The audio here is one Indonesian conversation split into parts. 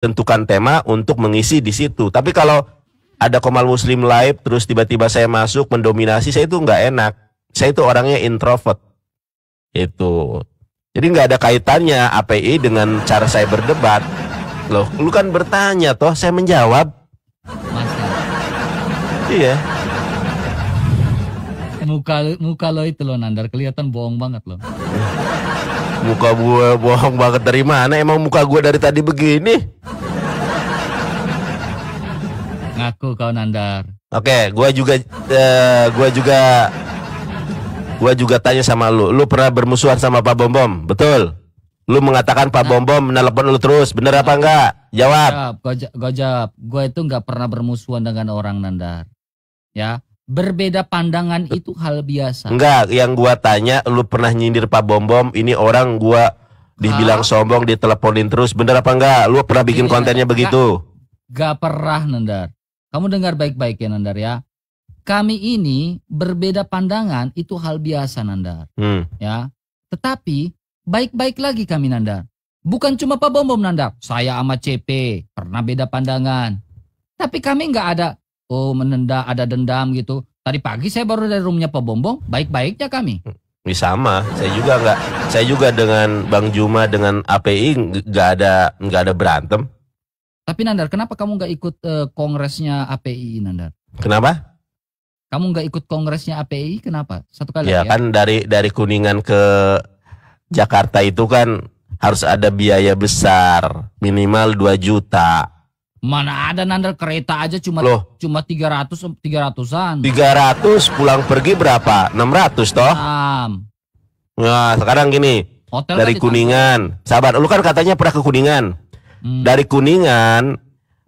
tentukan tema untuk mengisi di situ. Tapi kalau ada Komal Muslim live terus tiba-tiba saya masuk mendominasi, saya itu nggak enak. Saya itu orangnya introvert. Itu. Jadi nggak ada kaitannya API dengan cara saya berdebat. Loh, lu kan bertanya toh, saya menjawab. Masa? Iya. Muka lo itu loh Nandar, kelihatan bohong banget loh. Muka gue bohong banget dari mana? Emang muka gue dari tadi begini? Ngaku kau Nandar. Oke, gua juga tanya sama lu. Lu pernah bermusuhan sama Pak Bom Bom, betul? Lu mengatakan Pak Bom Bom menelepon lu terus, bener apa enggak? Jawab. Gue jawab. Gue itu nggak pernah bermusuhan dengan orang Nandar. Ya, berbeda pandangan itu hal biasa. Enggak, yang gua tanya, lu pernah nyindir Pak Bom Bom? Ini orang gua dibilang sombong, diteleponin terus, bener apa enggak? Lu pernah bikin kontennya begitu? Gak pernah Nandar. Kamu dengar baik-baik ya Nandar ya. Kami ini berbeda pandangan itu hal biasa Nandar. Ya. Tetapi baik-baik lagi kami Nandar. Bukan cuma Pak Bom Bom Nandar. Saya sama CP pernah beda pandangan. Tapi kami nggak ada ada dendam gitu. Tadi pagi saya baru dari rumahnya Pak Bom Bom, baik-baiknya kami. Ini sama. Saya juga dengan Bang Juma dengan API nggak ada berantem. Tapi Nandar, kenapa kamu nggak ikut kongresnya API Nandar? Kenapa? Kamu nggak ikut kongresnya API, kenapa? Satu kali ya kan dari Kuningan ke Jakarta itu kan harus ada biaya besar, minimal 2 juta. Mana ada Nandar, kereta aja cuma 300-an. 300 pulang pergi berapa? 600 toh? Nah, sekarang gini. Hotel dari Kuningan. Sabar, lu kan katanya pernah ke Kuningan. Dari Kuningan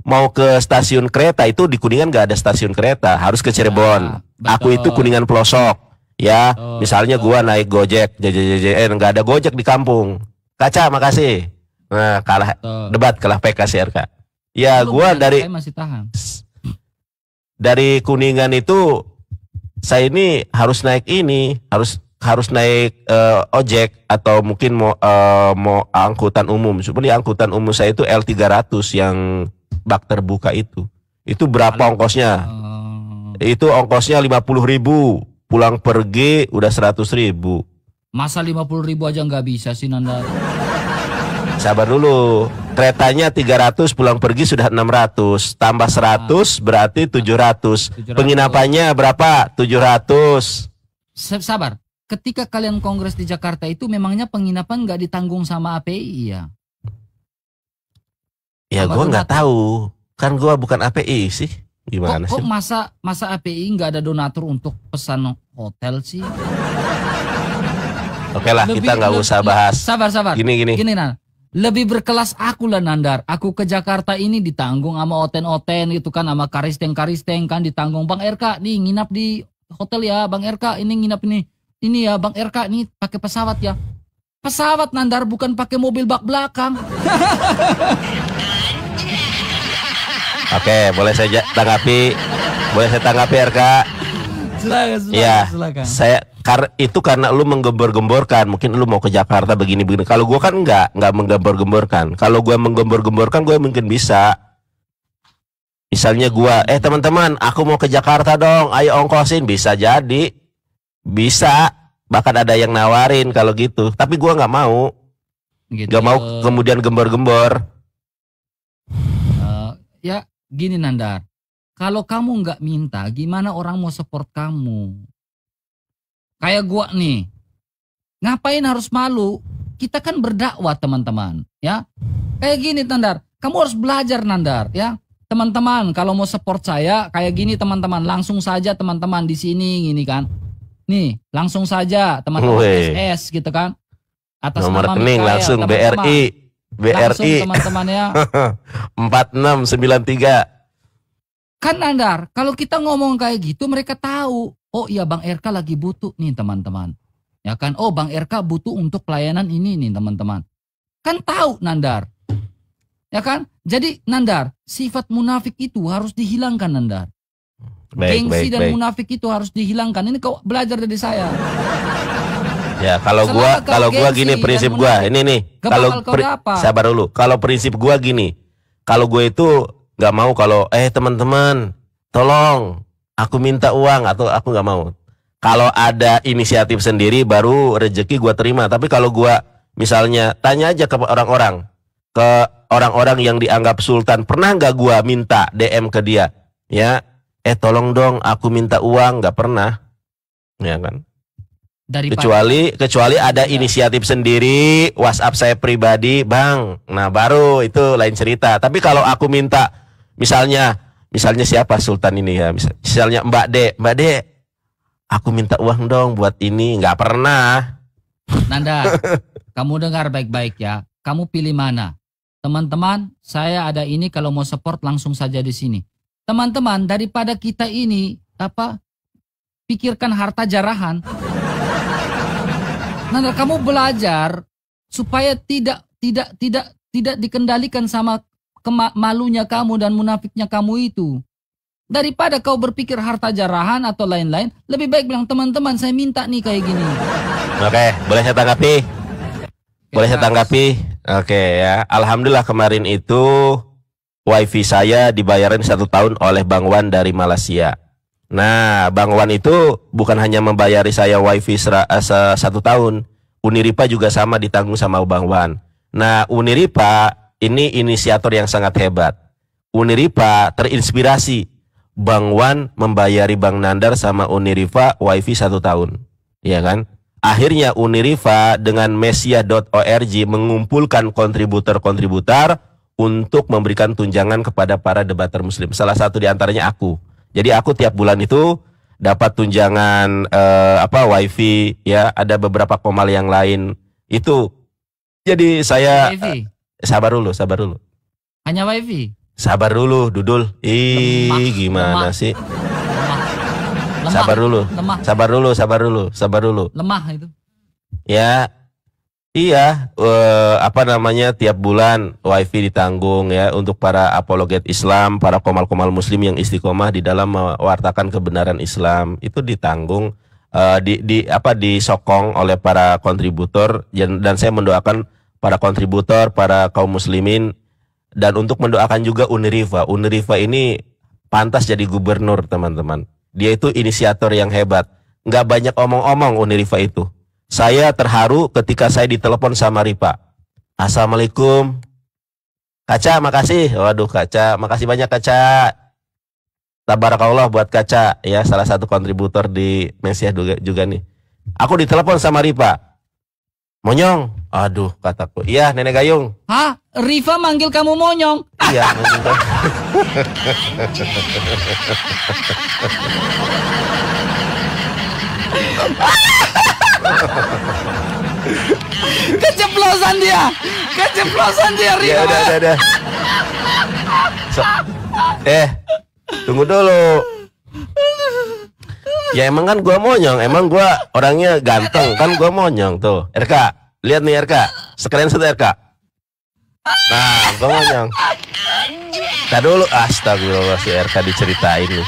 mau ke stasiun kereta itu di Kuningan nggak ada stasiun kereta, harus ke Cirebon. Aku itu Kuningan pelosok, ya. Misalnya gua naik Gojek, nggak ada Gojek di kampung. Kaca, makasih. Nah, kalah debat, kalah PKSRK. Ya, gua dari Kuningan itu saya ini harus naik harus naik ojek atau mungkin mau angkutan umum. Sebenarnya angkutan umum saya itu L300 yang bak terbuka itu. Itu berapa ongkosnya? Itu ongkosnya 50.000. Pulang pergi udah 100.000. Masa 50.000 aja nggak bisa sih Nanda? Sabar dulu. Keretanya 300, pulang pergi sudah 600. Tambah 100 berarti 700. Penginapannya berapa? 700. Sabar. Ketika kalian kongres di Jakarta itu memangnya penginapan nggak ditanggung sama API ya? Ya gue nggak tahu, kan gue bukan API sih. Gimana sih? Kok masa API nggak ada donatur untuk pesan hotel sih? Oke lah, kita nggak usah bahas. Sabar. Gini. Nah, lebih berkelas aku lah Nandar. Aku ke Jakarta ini ditanggung sama oten-oten gitu kan, sama karisteng kan ditanggung. Bang RK nih nginap di hotel ya, Bang RK ini nginap ini. Ini ya Bang RK nih pakai pesawat ya. Pesawat Nandar, bukan pakai mobil bak belakang. Oke, boleh saya tanggapi? Boleh saya tanggapi RK? Silakan. Karena lu menggembor-gemborkan, mungkin lu mau ke Jakarta begini. Kalau gua kan nggak menggembor-gemborkan. Kalau gua menggembor-gemborkan, gua mungkin bisa. Misalnya gua, teman-teman, aku mau ke Jakarta dong, ayo ongkosin, bisa jadi. Bisa, bahkan ada yang nawarin kalau gitu. Tapi gua nggak mau, nggak mau kemudian gembor-gembor. Ya gini Nandar, kalau kamu nggak minta, gimana orang mau support kamu? Kayak gua nih, ngapain harus malu? Kita kan berdakwah teman-teman, ya. Kayak gini Nandar, kamu harus belajar Nandar, ya. Teman-teman, kalau mau support saya kayak gini teman-teman, langsung saja teman-teman di sini gini kan. Nih, langsung saja teman-teman SS gitu kan. Atas nomor nama rekening langsung BRI. Langsung teman-teman ya. 4693. Kan Nandar, kalau kita ngomong kayak gitu mereka tahu. Oh iya Bang RK lagi butuh nih teman-teman. Ya kan? Oh Bang RK butuh untuk pelayanan ini nih teman-teman. Kan tahu Nandar. Ya kan? Jadi Nandar, sifat munafik itu harus dihilangkan Nandar. Gengsi dan munafik itu harus dihilangkan. Ini kau belajar dari saya. Ya, kalau gua gini prinsip gua. Ini nih. Sabar dulu. Kalau prinsip gua gini. kalau gue itu nggak mau kalau teman-teman tolong aku minta uang atau aku nggak mau. Kalau ada inisiatif sendiri baru rezeki gue terima. Tapi kalau gue misalnya tanya aja ke orang-orang yang dianggap sultan, pernah nggak gue minta DM ke dia, ya, tolong dong aku minta uang, nggak pernah, ya kan? Kecuali ada inisiatif sendiri, WhatsApp saya pribadi, bang. Nah baru itu lain cerita. Tapi kalau aku minta, misalnya siapa sultan ini ya, misalnya Mbak De, aku minta uang dong buat ini, nggak pernah. Nanda, kamu dengar baik-baik ya. Kamu pilih mana? Teman-teman, saya ada ini, kalau mau support langsung saja di sini. Teman-teman, daripada kita ini pikirkan harta jarahan. Nanda, kamu belajar supaya tidak dikendalikan sama malunya kamu dan munafiknya kamu itu. Daripada kau berpikir harta jarahan atau lain-lain, lebih baik bilang, teman-teman saya minta nih kayak gini. Oke, boleh saya tanggapi? Boleh saya tanggapi? Oke ya, alhamdulillah kemarin itu wifi saya dibayarin 1 tahun oleh Bang Wan dari Malaysia. Nah, Bang Wan itu bukan hanya membayari saya wifi 1 tahun, Uniripa juga sama ditanggung sama Bang Wan. Nah, Uniripa ini inisiator yang sangat hebat. Uniripa terinspirasi Bang Wan membayari Bang Nandar sama Uniriva wifi 1 tahun, ya kan? Akhirnya Uniriva dengan mesia.org mengumpulkan kontributor untuk memberikan tunjangan kepada para debater muslim. Salah satu diantaranya aku. Jadi aku tiap bulan itu dapat tunjangan wifi, ya, ada beberapa komal yang lain itu. Jadi saya sabar dulu. Hanya wifi. Sabar dulu, Dudul. Gimana sih? Sabar dulu. Lemah itu. Ya, iya. Tiap bulan wifi ditanggung ya untuk para apologet Islam, para komal-komal muslim yang istiqomah di dalam mewartakan kebenaran Islam, itu ditanggung, disokong oleh para kontributor, dan saya mendoakan para kontributor, para kaum muslimin. Dan untuk mendoakan juga Uniriva. Uniriva ini pantas jadi gubernur, teman-teman. Dia itu inisiator yang hebat. Nggak banyak omong-omong Uniriva itu. Saya terharu ketika saya ditelepon sama Ripa. Assalamualaikum. Kaca, makasih. Waduh, Kaca, makasih banyak, Kaca. Tabarakallah buat Kaca, ya, salah satu kontributor di Mesiah juga nih. Aku ditelepon sama Ripa. Monyong, aduh kataku, iya Nenek Gayung. Hah? Riva manggil kamu monyong? Iya. Keceplosan dia, Riva. Ya udah. Tunggu dulu. Ya emang kan gua monyong, emang gua orangnya ganteng, kan gua monyong tuh. RK, lihat nih RK, sekalian satu RK. Nah, gua monyong. Tadi dulu, astagfirullah, si RK diceritain nih.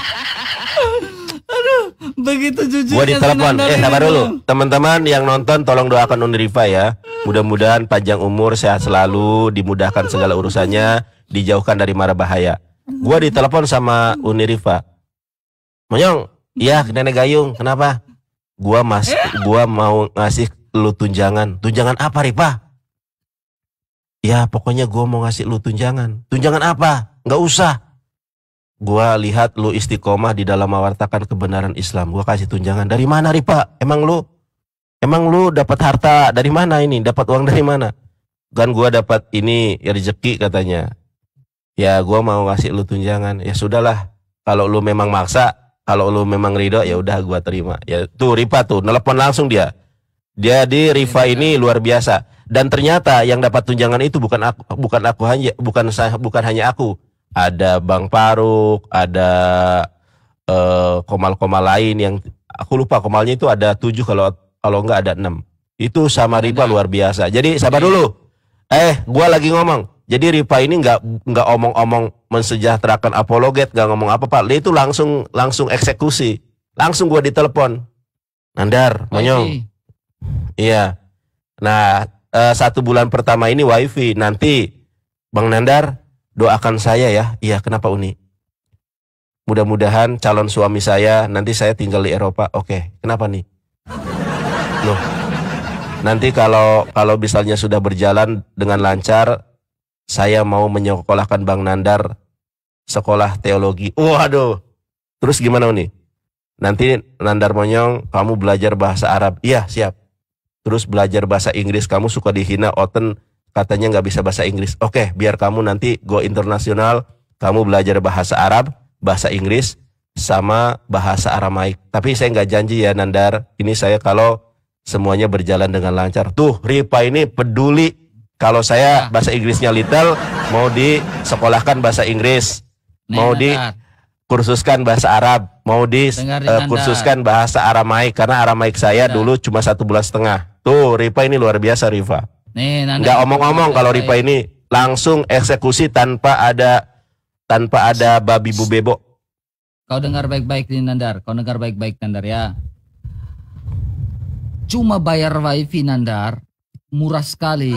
Aduh, begitu jujur. Gua ditelepon, sabar dulu. Teman-teman yang nonton tolong doakan Uniriva ya. Mudah-mudahan panjang umur, sehat selalu, dimudahkan segala urusannya, dijauhkan dari mara bahaya. Gua ditelepon sama Uniriva. Monyong, iya Nenek Gayung, kenapa? Gua mau ngasih lu tunjangan. Tunjangan apa, Ripa? Ya pokoknya gua mau ngasih lu tunjangan. Tunjangan apa? Nggak usah. Gua lihat lu istiqomah di dalam mewartakan kebenaran Islam. Gua kasih tunjangan. Dari mana, Ripa? Emang lu dapat harta dari mana ini? Dapat uang dari mana? Kan gua dapat ini rezeki katanya. Ya gua mau ngasih lu tunjangan. Ya sudahlah. Kalau lu memang maksa, kalau lu memang ridho, ya udah gua terima. Ya tuh Ripa tuh nelpon langsung dia. Dia di Riva ini luar biasa. Dan ternyata yang dapat tunjangan itu bukan hanya aku. Ada Bang Faruk, ada komal-komal lain yang aku lupa komalnya itu ada 7 kalau enggak ada 6. Itu sama Riva luar biasa. Jadi sabar dulu. Gua lagi ngomong. Jadi Riva ini nggak omong-omong mensejahterakan apologet, nggak ngomong apa-apa. Dia itu langsung eksekusi. Langsung gua ditelepon. Nandar, Monyong. Iya. Nah, 1 bulan pertama ini wifi. Nanti Bang Nandar, doakan saya ya. Iya, kenapa Uni? Mudah-mudahan calon suami saya, nanti saya tinggal di Eropa. Oke, kenapa nih? Loh, nanti kalau misalnya sudah berjalan dengan lancar, saya mau menyekolahkan Bang Nandar sekolah teologi. Waduh, terus gimana nih? Nanti Nandar Monyong, kamu belajar bahasa Arab. Iya, siap. Terus belajar bahasa Inggris, kamu suka dihina Oten, katanya nggak bisa bahasa Inggris. Oke, biar kamu nanti go internasional, kamu belajar bahasa Arab, bahasa Inggris, sama bahasa Aramaik. Tapi saya nggak janji ya Nandar, ini saya kalau semuanya berjalan dengan lancar. Tuh, Ripa ini peduli. Kalau saya bahasa Inggrisnya little, mau disekolahkan bahasa Inggris, mau dikursuskan bahasa Arab, mau dikursuskan bahasa Aramaik, karena Aramaik saya dulu cuma 1,5 bulan. Tuh, Ripa ini luar biasa, Rifa. Nggak omong-omong kalau Ripa ini langsung eksekusi tanpa ada babi bu bebo. Kau dengar baik-baik nih Nandar, kau dengar baik-baik Nandar ya. Cuma bayar wifi Nandar, murah sekali.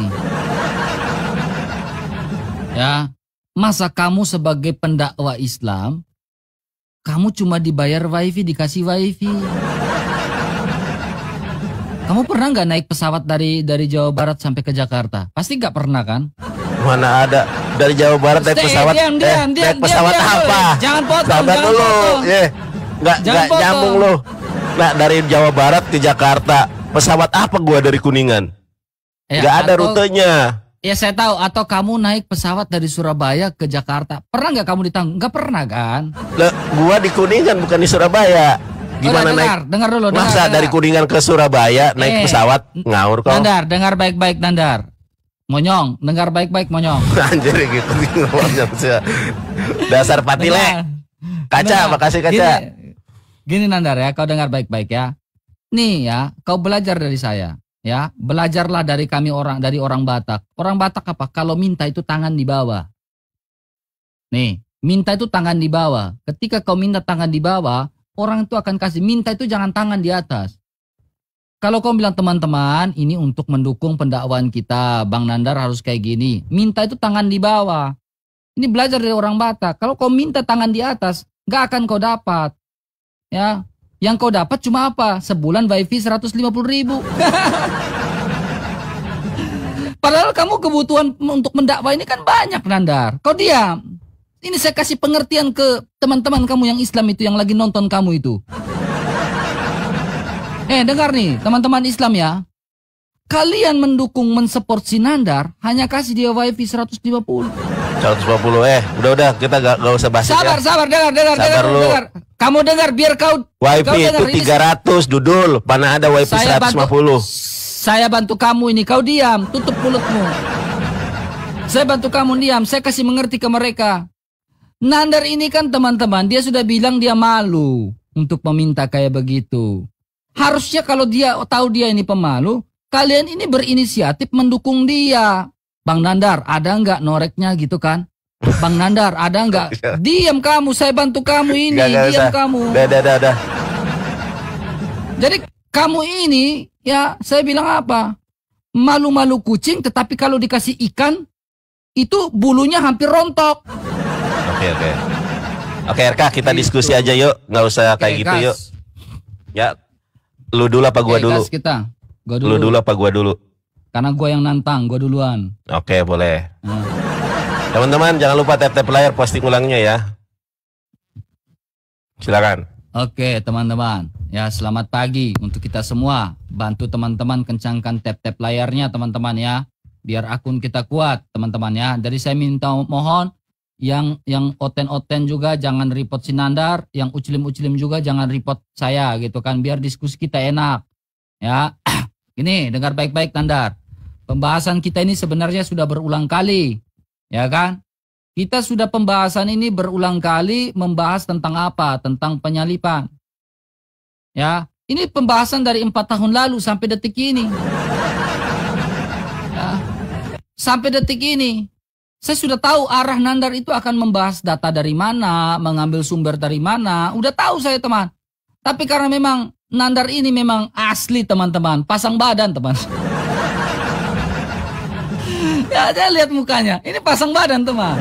Ya, masa kamu sebagai pendakwa Islam, kamu cuma dibayar wifi, dikasih wifi. Kamu pernah nggak naik pesawat dari Jawa Barat sampai ke Jakarta? Pasti nggak pernah kan? Mana ada dari Jawa Barat naik pesawat? Naik pesawat apa? Jangan potong, jangan dulu. Nggak nyambung lo. Nah, dari Jawa Barat ke Jakarta, pesawat apa gua dari Kuningan? Nggak ada rutenya. Ya saya tahu. Atau kamu naik pesawat dari Surabaya ke Jakarta, pernah nggak kamu ditanggung? Nggak pernah kan? Lah, gua di Kuningan bukan di Surabaya. Gimana naik? Dengar dulu. Masa dari Kuningan ke Surabaya naik pesawat ngawur kok? Nandar, dengar baik-baik Nandar. Monyong, dengar baik-baik Monyong. Anjir gitu ngomongnya. Dasar patile. Kaca, makasih kaca. Gini Nandar ya, kau dengar baik-baik ya. Nih ya, kau belajar dari saya. Ya, belajarlah dari orang Batak. Orang Batak apa? Kalau minta itu tangan di bawah. Nih, minta itu tangan di bawah. Ketika kau minta tangan di bawah, orang itu akan kasih. Minta itu jangan tangan di atas. Kalau kau bilang teman-teman, ini untuk mendukung pendakwaan kita, Bang Nandar harus kayak gini. Minta itu tangan di bawah. Ini belajar dari orang Batak. Kalau kau minta tangan di atas, gak akan kau dapat. Ya, yang kau dapat cuma apa? Sebulan wifi 150.000. Padahal kamu kebutuhan untuk mendakwah ini kan banyak Nandar. Kau diam. Ini saya kasih pengertian ke teman-teman kamu yang Islam itu, yang lagi nonton kamu itu. Dengar nih teman-teman Islam ya. Kalian mendukung, mensupport si Nandar, hanya kasih dia wifi 150. 150 udah kita gak usah bahas ya. Sabar, dengar. Kamu dengar biar kau wifi itu 300 Dudul, mana ada wifi 150. Saya bantu kamu ini, kau diam, tutup mulutmu. Saya bantu kamu diam, saya kasih mengerti ke mereka. Nandar ini kan teman-teman, dia sudah bilang dia malu untuk meminta kayak begitu. Harusnya kalau dia tahu dia ini pemalu, kalian ini berinisiatif mendukung dia. Bang Nandar, ada nggak noreknya gitu kan? Bang Nandar, ada nggak? Diam kamu, saya bantu kamu ini. Diam kamu. Dah. Jadi kamu ini, ya saya bilang apa? Malu-malu kucing, tetapi kalau dikasih ikan, itu bulunya hampir rontok. Oke, RK, kita diskusi aja yuk. Nggak usah kayak gitu yuk. Ya, lu dulu apa gua dulu? Kita. Lu dulu apa gua dulu? Karena gue yang nantang, gue duluan. Oke, boleh. Teman-teman jangan lupa tap-tap layar posting ulangnya ya. Silakan. Oke teman-teman, ya selamat pagi untuk kita semua. Bantu teman-teman kencangkan tap-tap layarnya teman-teman ya. Biar akun kita kuat teman-teman ya. Jadi saya minta mohon yang oten-oten juga jangan report si Nandar, yang ucilim-ucilim juga jangan report saya gitu kan. Biar diskusi kita enak. Ya. Ini dengar baik-baik Nandar. Pembahasan kita ini sebenarnya sudah berulang kali. Ya kan? Kita sudah pembahasan ini berulang kali membahas tentang apa? Tentang penyalipan. Ya, ini pembahasan dari 4 tahun lalu sampai detik ini. Ya, sampai detik ini. Saya sudah tahu arah Nandar itu akan membahas data dari mana, mengambil sumber dari mana. Udah tahu saya teman. Tapi karena memang Nandar ini memang asli teman-teman, pasang badan teman. Ya, saya lihat mukanya. Ini pasang badan, teman.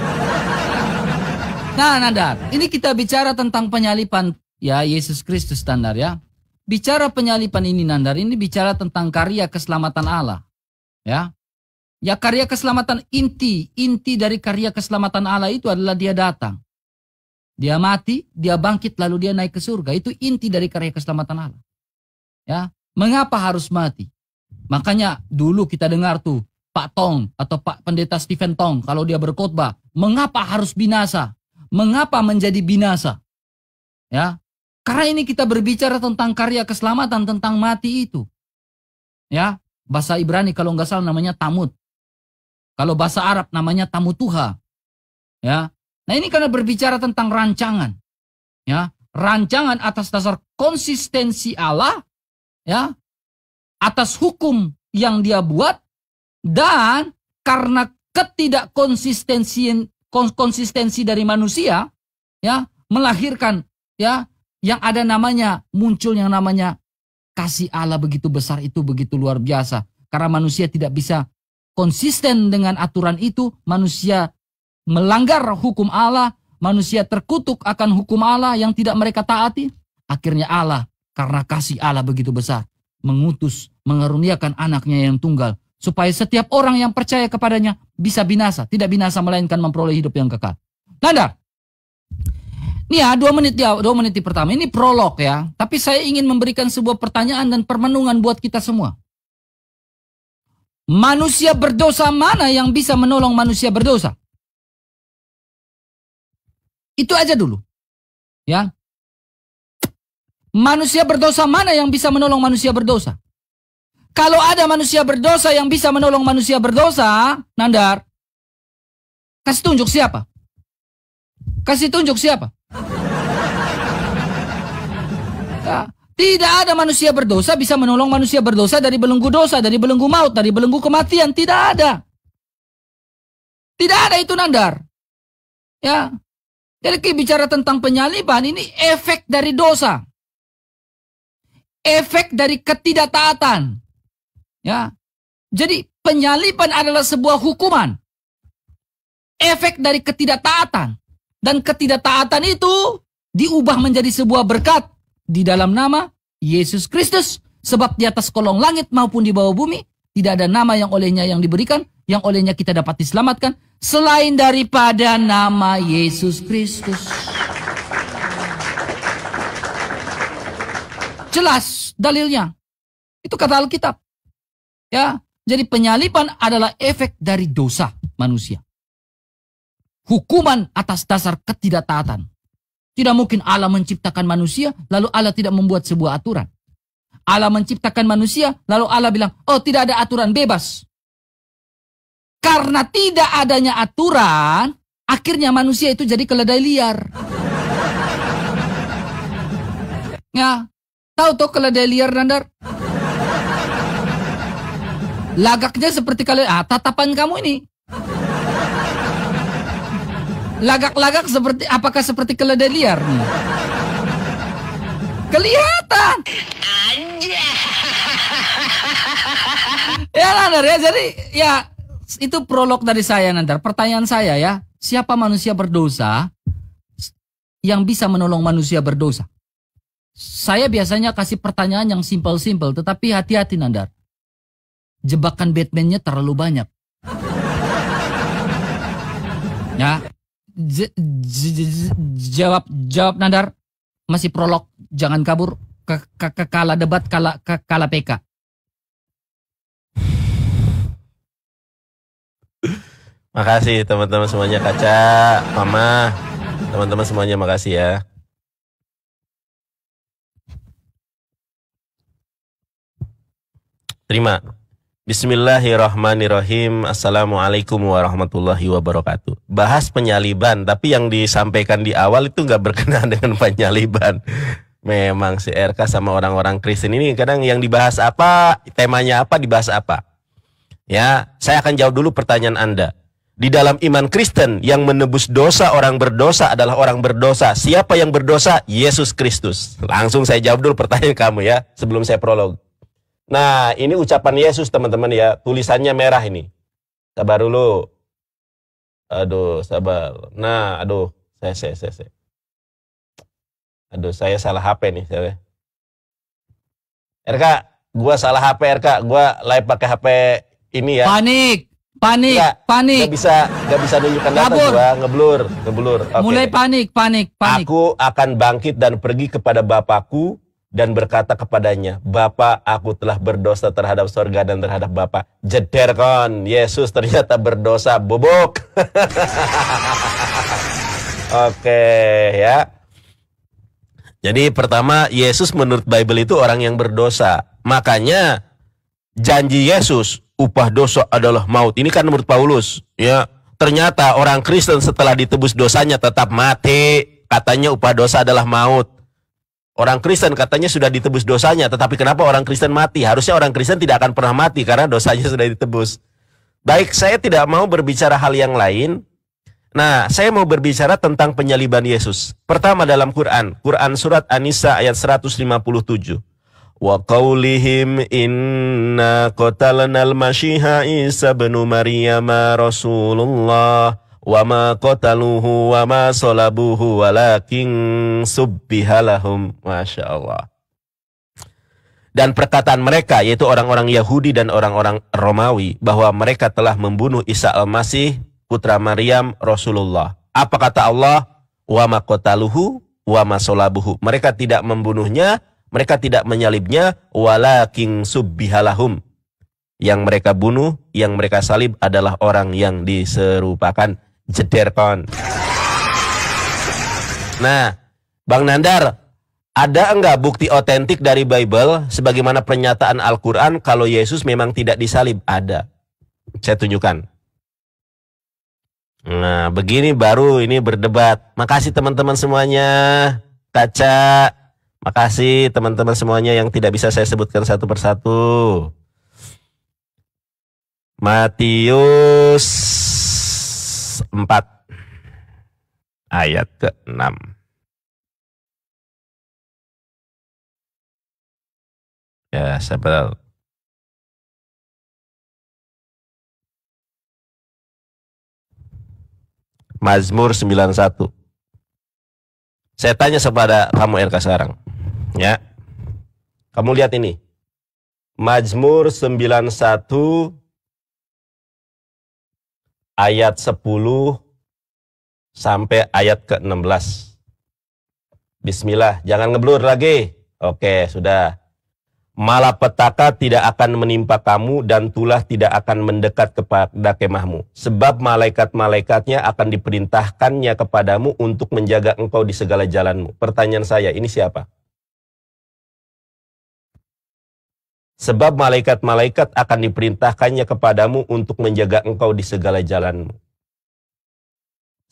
Nah, Nandar, ini kita bicara tentang penyalipan ya Yesus Kristus, Nandar ya. Bicara penyalipan ini, Nandar, ini bicara tentang karya keselamatan Allah. Ya. Ya, karya keselamatan inti dari karya keselamatan Allah itu adalah dia datang. Dia mati, dia bangkit, lalu dia naik ke surga. Itu inti dari karya keselamatan Allah. Ya, mengapa harus mati? Makanya dulu kita dengar tuh Pak Tong atau Pak Pendeta Stephen Tong kalau dia berkhotbah, mengapa harus binasa? Mengapa menjadi binasa? Ya, karena ini kita berbicara tentang karya keselamatan, tentang mati itu. Ya, bahasa Ibrani kalau nggak salah namanya tamut. Kalau bahasa Arab namanya tamutuha. Ya, nah ini karena berbicara tentang rancangan. Ya, rancangan atas dasar konsistensi Allah. Ya, atas hukum yang dia buat dan karena konsistensi dari manusia ya melahirkan ya yang ada namanya muncul yang namanya kasih Allah begitu besar itu begitu luar biasa karena manusia tidak bisa konsisten dengan aturan itu, manusia melanggar hukum Allah, manusia terkutuk akan hukum Allah yang tidak mereka taati, akhirnya Allah karena kasih Allah begitu besar mengutus mengaruniakan anaknya yang tunggal supaya setiap orang yang percaya kepadanya bisa binasa, tidak binasa melainkan memperoleh hidup yang kekal. Nanda, ini ya 2 menit pertama ini prolog ya, tapi saya ingin memberikan sebuah pertanyaan dan permenungan buat kita semua. Manusia berdosa mana yang bisa menolong manusia berdosa? Itu aja dulu, ya. Manusia berdosa mana yang bisa menolong manusia berdosa? Kalau ada manusia berdosa yang bisa menolong manusia berdosa, Nandar, kasih tunjuk siapa? Kasih tunjuk siapa? Ya, tidak ada manusia berdosa bisa menolong manusia berdosa dari belenggu dosa, dari belenggu maut, dari belenggu kematian. Tidak ada. Tidak ada itu, Nandar. Ya. Jadi bicara tentang penyaliban, ini efek dari dosa. Efek dari ketidaktaatan. Ya. Jadi penyaliban adalah sebuah hukuman. Efek dari ketidaktaatan. Dan ketidaktaatan itu diubah menjadi sebuah berkat di dalam nama Yesus Kristus. Sebab di atas kolong langit maupun di bawah bumi tidak ada nama yang olehnya yang diberikan, yang olehnya kita dapat diselamatkan selain daripada nama Yesus Kristus. Jelas dalilnya. Itu kata Alkitab. Ya, jadi penyaliban adalah efek dari dosa manusia. Hukuman atas dasar ketidaktaatan. Tidak mungkin Allah menciptakan manusia, lalu Allah tidak membuat sebuah aturan. Allah menciptakan manusia, lalu Allah bilang, oh tidak ada aturan, bebas. Karena tidak adanya aturan, akhirnya manusia itu jadi keledai liar. Ya, tahu tuh keledai liar, Nandar? Lagaknya seperti kalian, tatapan kamu ini. Lagak-lagak seperti, apakah seperti keledai liar? Kelihatan. Ya, Nandar ya, jadi ya itu prolog dari saya, Nandar. Pertanyaan saya ya, siapa manusia berdosa yang bisa menolong manusia berdosa? Saya biasanya kasih pertanyaan yang simpel-simpel, tetapi hati-hati, Nandar. Jebakan Batman-nya terlalu banyak. Ya, jawab Nandar. Masih prolog, jangan kabur. Kala debat, kala PK. Makasih teman-teman semuanya, Kaca, Mama, teman-teman semuanya makasih ya. Terima. Bismillahirrahmanirrahim. Assalamualaikum warahmatullahi wabarakatuh. Bahas penyaliban, tapi yang disampaikan di awal itu nggak berkenaan dengan penyaliban. Memang si RK sama orang-orang Kristen ini kadang yang dibahas apa, temanya apa, dibahas apa. Ya, saya akan jawab dulu pertanyaan Anda. Di dalam iman Kristen, yang menebus dosa orang berdosa adalah orang berdosa. Siapa yang berdosa? Yesus Kristus. Langsung saya jawab dulu pertanyaan kamu ya, sebelum saya prolog. Nah, ini ucapan Yesus teman-teman ya, tulisannya merah ini. Sabar dulu. Aduh, sabar. Nah, aduh, saya. Aduh, saya salah HP nih, saya. RK, gua salah HP RK, gua live pakai HP ini ya. Panik. Gak bisa nunjukkan data gua, ngeblur. Okay. Mulai panik. Aku akan bangkit dan pergi kepada Bapakku dan berkata kepadanya, Bapa, aku telah berdosa terhadap sorga dan terhadap Bapa. Jeder kon, Yesus ternyata berdosa, bobok. Oke, ya. Jadi pertama, Yesus menurut Bible itu orang yang berdosa. Makanya janji Yesus, upah dosa adalah maut. Ini kan menurut Paulus, ya. Ternyata orang Kristen setelah ditebus dosanya tetap mati. Katanya upah dosa adalah maut. Orang Kristen katanya sudah ditebus dosanya, tetapi kenapa orang Kristen mati? Harusnya orang Kristen tidak akan pernah mati karena dosanya sudah ditebus. Baik, saya tidak mau berbicara hal yang lain. Nah, saya mau berbicara tentang penyaliban Yesus. Pertama dalam Quran surat An-Nisa ayat 157. Wa qaulihim inna qatalnal masyiha Isa bin Maryam Rasulullah wa ma qataluhu wa ma salabuhu walakin subbihalahum. Masya Allah. Dan perkataan mereka, yaitu orang-orang Yahudi dan orang-orang Romawi, bahwa mereka telah membunuh Isa al-Masih, putra Maryam, Rasulullah. Apa kata Allah? Wa ma qataluhu wa ma salabuhu. Mereka tidak membunuhnya, mereka tidak menyalibnya, walakin subbihalahum. Yang mereka bunuh, yang mereka salib adalah orang yang diserupakan. Jederkon. Nah, Bang Nandar, ada enggak bukti otentik dari Bible sebagaimana pernyataan Al-Quran kalau Yesus memang tidak disalib? Ada. Saya tunjukkan. Nah, begini baru ini berdebat. Makasih teman-teman semuanya. Kaca. Makasih teman-teman semuanya yang tidak bisa saya sebutkan satu persatu. Matius 4 ayat ke-6. Ya, sabar. Mazmur 91. Saya tanya kepada kamu RK sekarang. Ya. Kamu lihat ini. Mazmur 91 ayat 10 sampai ayat ke-16. Bismillah, jangan ngeblur lagi. Oke, sudah. Malapetaka tidak akan menimpa kamu dan tulah tidak akan mendekat kepada kemahmu. Sebab malaikat-malaikatnya akan diperintahkannya kepadamu untuk menjaga engkau di segala jalanmu. Pertanyaan saya, ini siapa? Sebab malaikat-malaikat akan diperintahkannya kepadamu untuk menjaga engkau di segala jalanmu.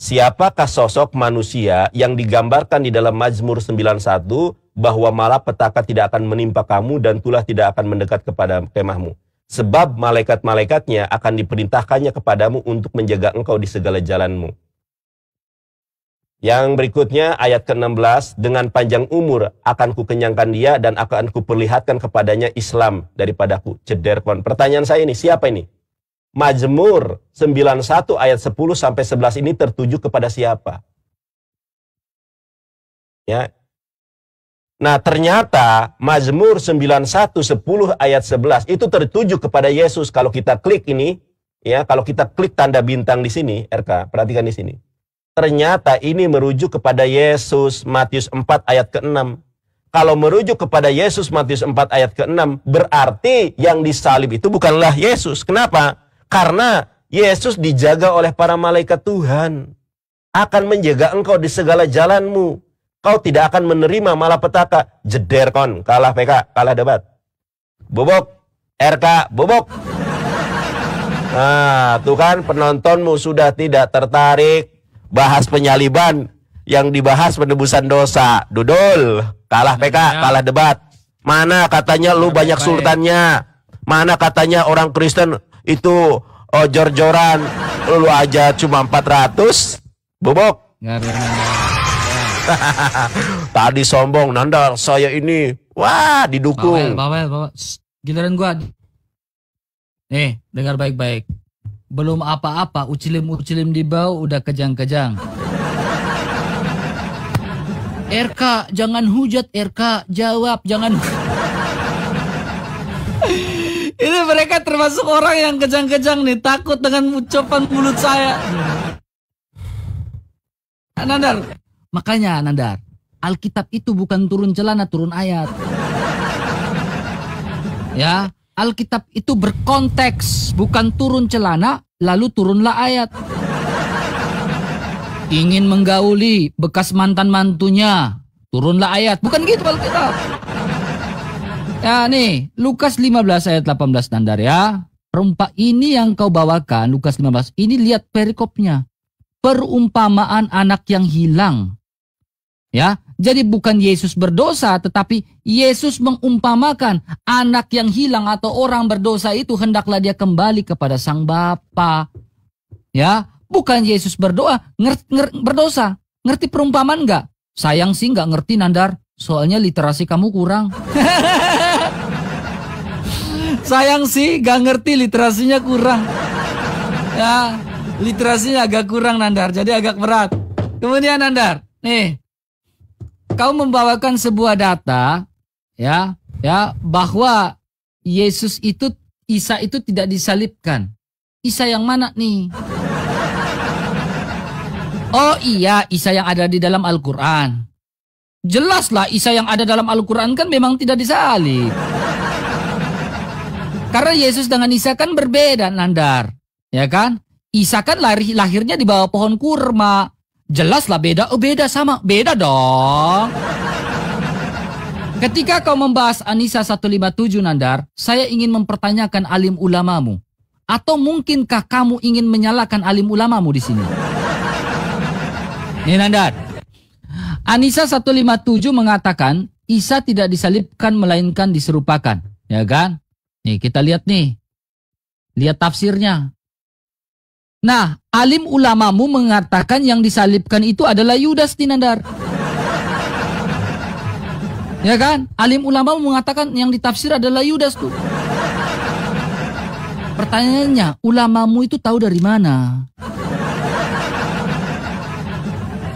Siapakah sosok manusia yang digambarkan di dalam Mazmur 91 bahwa malapetaka tidak akan menimpa kamu dan tulah tidak akan mendekat kepada kemahmu? Sebab malaikat-malaikatnya akan diperintahkannya kepadamu untuk menjaga engkau di segala jalanmu. Yang berikutnya ayat ke-16, dengan panjang umur akan kukenyangkan dia dan akan kuperlihatkan kepadanya Islam daripadaku. Jederkon. Pertanyaan saya ini, siapa ini? Mazmur 91 ayat 10 sampai 11 ini tertuju kepada siapa? Ya. Nah, ternyata Mazmur 91 10 ayat 11 itu tertuju kepada Yesus. Kalau kita klik ini, ya, kalau kita klik tanda bintang di sini, RK, perhatikan di sini. Ternyata ini merujuk kepada Yesus, Matius 4 ayat ke-6. Kalau merujuk kepada Yesus, Matius 4 ayat ke-6, berarti yang disalib itu bukanlah Yesus. Kenapa? Karena Yesus dijaga oleh para malaikat Tuhan. Akan menjaga engkau di segala jalanmu. Kau tidak akan menerima malapetaka. Jederkon, kalah PK, kalah debat. Bobok, RK, bobok. Nah, tuh kan penontonmu sudah tidak tertarik. Bahas penyaliban, yang dibahas penebusan dosa. Dudul, kalah PK, kalah debat. Mana katanya lu banyak sultannya? Mana katanya orang Kristen itu jor-joran, lu aja cuma 400, bobok. Tadi sombong, Nandar, saya ini, wah didukung. Bawel. Giliran gua. Nih, dengar baik-baik. Belum apa-apa, ucilim-ucilim di bawah udah kejang-kejang. RK, jangan hujat RK, jawab, jangan. Ini mereka termasuk orang yang kejang-kejang nih, takut dengan ucapan mulut saya. Nandar, makanya Nandar, Alkitab itu bukan turun celana, turun ayat. Ya, Alkitab itu berkonteks, bukan turun celana, lalu turunlah ayat. Ingin menggauli bekas mantan-mantunya, turunlah ayat. Bukan gitu Alkitab. Ya nih, Lukas 15 ayat 18 Nandar ya. Ini yang kau bawakan, Lukas 15. Ini lihat perikopnya. Perumpamaan anak yang hilang. Ya, jadi bukan Yesus berdosa, tetapi Yesus mengumpamakan anak yang hilang atau orang berdosa itu hendaklah dia kembali kepada sang Bapa. Ya, bukan Yesus berdosa. Ngerti perumpamaan nggak? Sayang sih nggak ngerti Nandar, soalnya literasi kamu kurang. Sayang sih nggak ngerti, literasinya kurang. Ya, literasinya agak kurang Nandar, jadi agak berat. Kemudian Nandar, nih, kau membawakan sebuah data, ya, bahwa Isa itu tidak disalibkan. Isa yang mana nih? Oh iya, Isa yang ada di dalam Al-Quran. Jelaslah Isa yang ada dalam Al-Quran kan memang tidak disalib. Karena Yesus dengan Isa kan berbeda Nandar. Ya kan? Isa kan lahirnya di bawah pohon kurma. Jelaslah beda. Oh beda sama. Beda dong. Ketika kau membahas An-Nisa 157 Nandar, saya ingin mempertanyakan alim ulamamu. Atau mungkinkah kamu ingin menyalahkan alim ulamamu di sini? Nih Nandar, An-Nisa 157 mengatakan Isa tidak disalibkan melainkan diserupakan, ya kan? Nih kita lihat nih, lihat tafsirnya. Nah, alim ulamamu mengatakan yang disalibkan itu adalah Yudas nih Nandar. Ya kan? Alim ulamamu mengatakan yang ditafsir adalah Yudas tuh. Pertanyaannya, ulamamu itu tahu dari mana?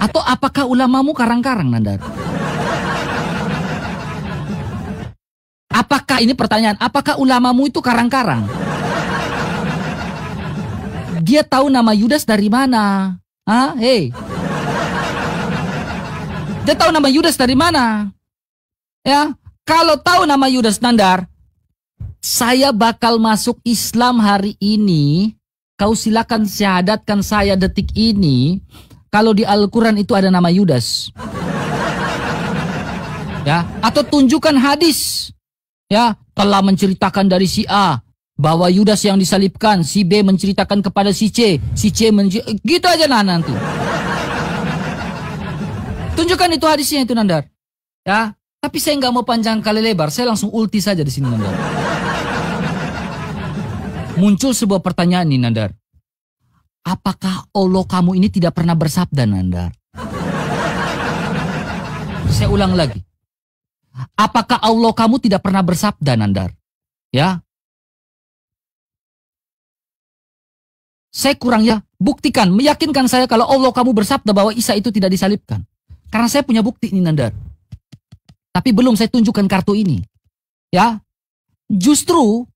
Atau apakah ulamamu karang-karang Nandar? Apakah ini pertanyaan? Apakah ulamamu itu karang-karang? Dia tahu nama Yudas dari mana? Hah? Hei. Dia tahu nama Yudas dari mana? Ya, kalau tahu nama Yudas Nandar, saya bakal masuk Islam hari ini. Kau silakan syahadatkan saya detik ini. Kalau di Al-Quran itu ada nama Yudas. Ya, atau tunjukkan hadis. Ya, telah menceritakan dari si A bahwa Yudas yang disalibkan, si B menceritakan kepada si C gitu aja nah nanti. Tunjukkan itu hadisnya itu Nandar. Ya, tapi saya nggak mau panjang kali lebar, saya langsung ulti saja di sini Nandar. Muncul sebuah pertanyaan nih Nandar. Apakah Allah kamu ini tidak pernah bersabda Nandar? Saya ulang lagi. Apakah Allah kamu tidak pernah bersabda Nandar? Ya. Saya kurang ya. Buktikan, meyakinkan saya kalau Allah kamu bersabda bahwa Isa itu tidak disalibkan. Karena saya punya bukti ini Nandar. Tapi belum saya tunjukkan kartu ini. Ya. Justru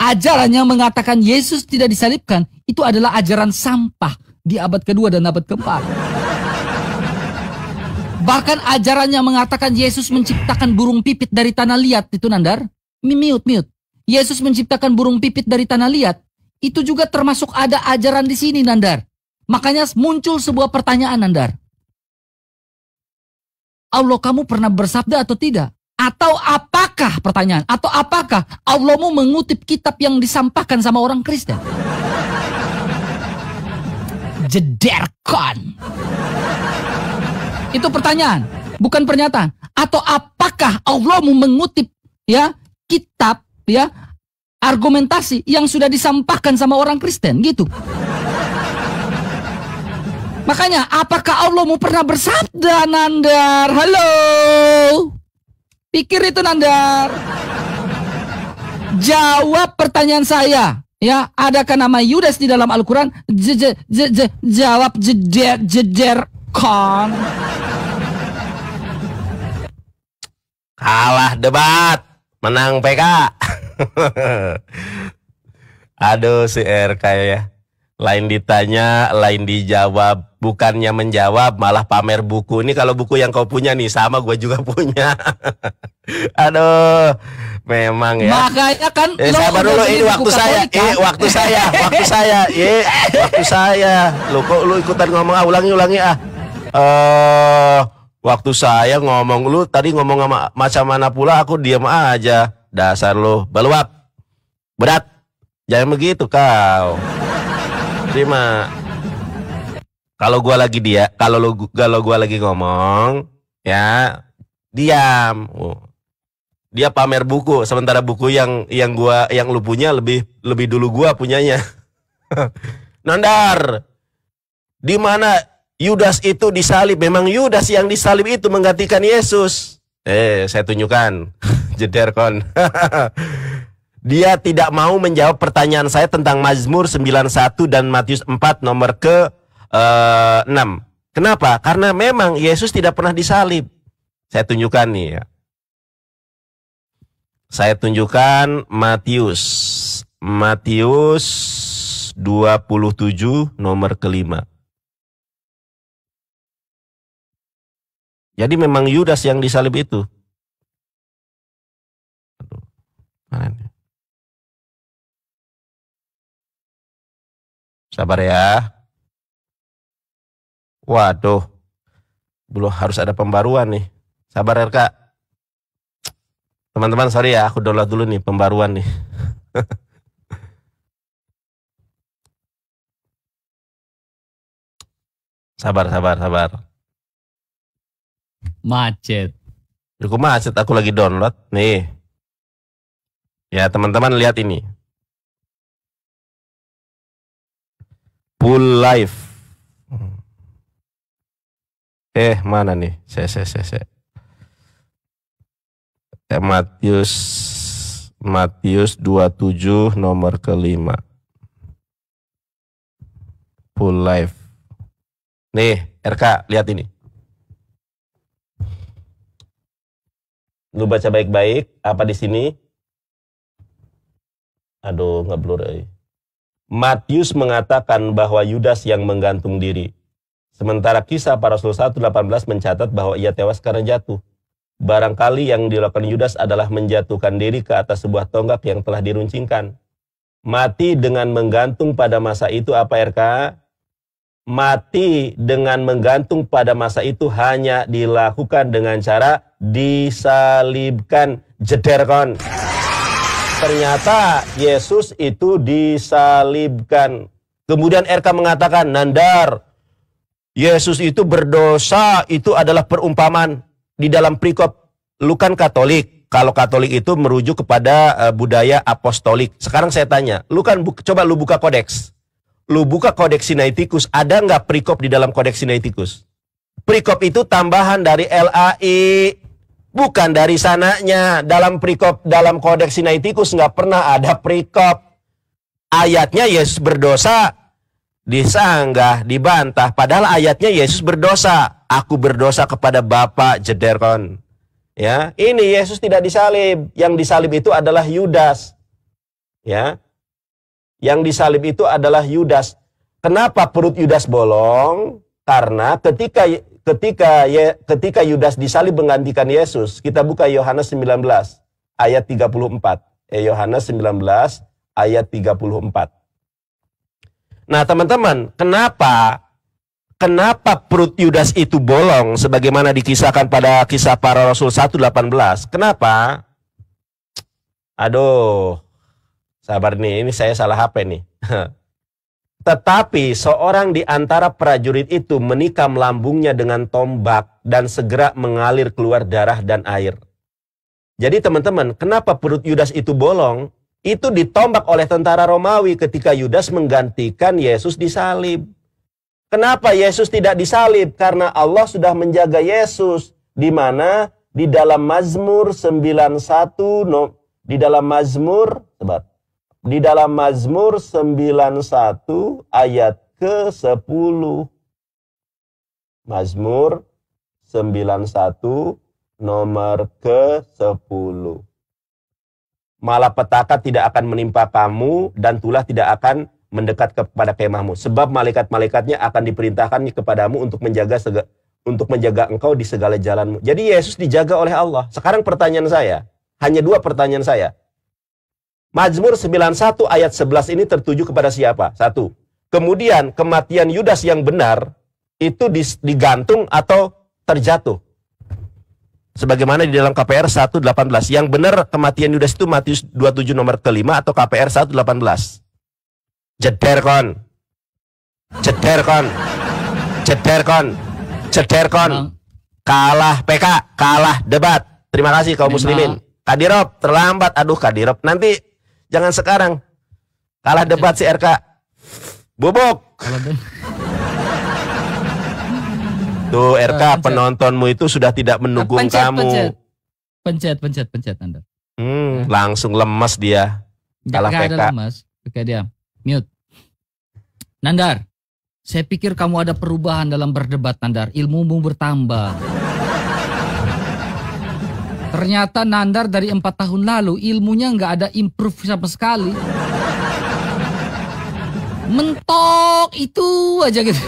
ajaran yang mengatakan Yesus tidak disalibkan itu adalah ajaran sampah di abad kedua dan abad keempat. Bahkan ajaran yang mengatakan Yesus menciptakan burung pipit dari tanah liat itu Nandar. Mute. Yesus menciptakan burung pipit dari tanah liat. Itu juga termasuk ada ajaran di sini Nandar. Makanya muncul sebuah pertanyaan Nandar. Allah kamu pernah bersabda atau tidak? Atau apakah pertanyaan? Atau apakah Allahmu mengutip kitab yang disampaikan sama orang Kristen? Jederkan. Itu pertanyaan, bukan pernyataan. Atau apakah Allahmu mengutip ya kitab ya argumentasi yang sudah disampaikan sama orang Kristen gitu? Makanya apakah Allahmu pernah bersabda Nandar? Halo. Pikir itu Nandar. Jawab pertanyaan saya. Ya, adakah nama Yudas di dalam Al-Quran? Jawab jeder kon. Kalah debat, menang PK. Aduh si RK ya. Lain ditanya, lain dijawab. Bukannya menjawab, malah pamer buku. Ini kalau buku yang kau punya nih, sama gue juga punya. Aduh, memang ya. Makanya kan sabar dulu, ini waktu saya. Waktu saya. Lu kok lu ikutan ngomong, ulangi. Waktu saya ngomong, lu tadi ngomong sama macam mana pula, aku diam aja. Dasar lu, baluak. Berat. Jangan begitu kau. Terima. Kalau gua lagi kalau gua lagi ngomong, ya diam. Dia pamer buku, sementara buku yang lu punya lebih dulu gua punyanya. Nandar, di mana Yudas itu disalib? Memang Yudas yang disalib itu menggantikan Yesus. Saya tunjukkan. Jeder kon. Dia tidak mau menjawab pertanyaan saya tentang Mazmur 91 dan Matius 4 nomor ke-6. Kenapa? Karena memang Yesus tidak pernah disalib. Saya tunjukkan nih ya. Saya tunjukkan Matius 27 nomor ke-5. Jadi memang Yudas yang disalib itu. Aduh, mana nih? Sabar ya. Waduh. Belum harus ada pembaruan nih. Sabar RK. Teman-teman sorry ya, aku download dulu nih pembaruan nih. Sabar. Macet. Aku macet, aku lagi download nih. Ya teman-teman lihat ini. Full life. Mana nih? Saya. Matius 27 nomor ke-5. Full life. Nih, RK, lihat ini. Lu baca baik-baik apa di sini? Aduh, nggak blur. Matius mengatakan bahwa Yudas yang menggantung diri. Sementara Kisah Para Rasul 1:18 mencatat bahwa ia tewas karena jatuh. Barangkali yang dilakukan Yudas adalah menjatuhkan diri ke atas sebuah tonggak yang telah diruncingkan. Mati dengan menggantung pada masa itu apa RK? Mati dengan menggantung pada masa itu hanya dilakukan dengan cara disalibkan. Jederkon. Ternyata Yesus itu disalibkan. Kemudian RK mengatakan, Nandar, Yesus itu berdosa, itu adalah perumpamaan di dalam perikop. Lu kan Katolik. Kalau Katolik itu merujuk kepada budaya apostolik. Sekarang saya tanya, lu kan coba lu buka kodeks. Lu buka kodeks Sinaiticus, ada nggak perikop di dalam kodeks Sinaiticus? Perikop itu tambahan dari LAI. Bukan dari sananya. Dalam perikop, dalam kodeks Sinaiticus nggak pernah ada perikop. Ayatnya Yesus berdosa, disanggah, dibantah. Padahal ayatnya Yesus berdosa. Aku berdosa kepada Bapa, jederkon. Ya, ini Yesus tidak disalib. Yang disalib itu adalah Yudas. Ya, yang disalib itu adalah Yudas. Kenapa perut Yudas bolong? Karena ketika Yudas disalib menggantikan Yesus, kita buka Yohanes 19 ayat 34. Yohanes 19 ayat 34. Nah, teman-teman, kenapa perut Yudas itu bolong sebagaimana dikisahkan pada Kisah Para Rasul 1:18? Kenapa? Aduh. Sabar nih, ini saya salah HP nih. Tetapi seorang di antara prajurit itu menikam lambungnya dengan tombak dan segera mengalir keluar darah dan air. Jadi teman-teman, kenapa perut Yudas itu bolong? Itu ditombak oleh tentara Romawi ketika Yudas menggantikan Yesus disalib. Kenapa Yesus tidak disalib? Karena Allah sudah menjaga Yesus. Di mana? Di dalam Mazmur 91, di dalam Mazmur di dalam Mazmur 91 ayat ke-10. Mazmur 91 nomor ke-10. Malapetaka tidak akan menimpa kamu dan tulah tidak akan mendekat kepada kemahmu, sebab malaikat-malaikatnya akan diperintahkan kepadamu untuk menjaga engkau di segala jalanmu. Jadi Yesus dijaga oleh Allah. Sekarang pertanyaan saya, hanya dua pertanyaan saya. Mazmur 91 ayat 11 ini tertuju kepada siapa? Satu. Kemudian kematian Yudas yang benar itu digantung atau terjatuh. Sebagaimana di dalam KPR 1:18. Yang benar kematian Yudas itu Matius 27 nomor ke-5 atau KPR 1:18. Jeder kon. Kalah PK, kalah debat. Terima kasih kaum muslimin. Kadirop terlambat. Aduh Kadirop, nanti jangan sekarang. Kalah debat si RK. Bubuk. Tuh RK, penontonmu itu sudah tidak mendukung kamu. Pencet Anda. Langsung lemes dia. Kalah PK. Ada lemes. Oke, dia mute. Nandar, saya pikir kamu ada perubahan dalam berdebat, Nandar. Ilmumu bertambah. Ternyata Nandar dari 4 tahun lalu ilmunya nggak ada improve sama sekali. Mentok itu aja gitu.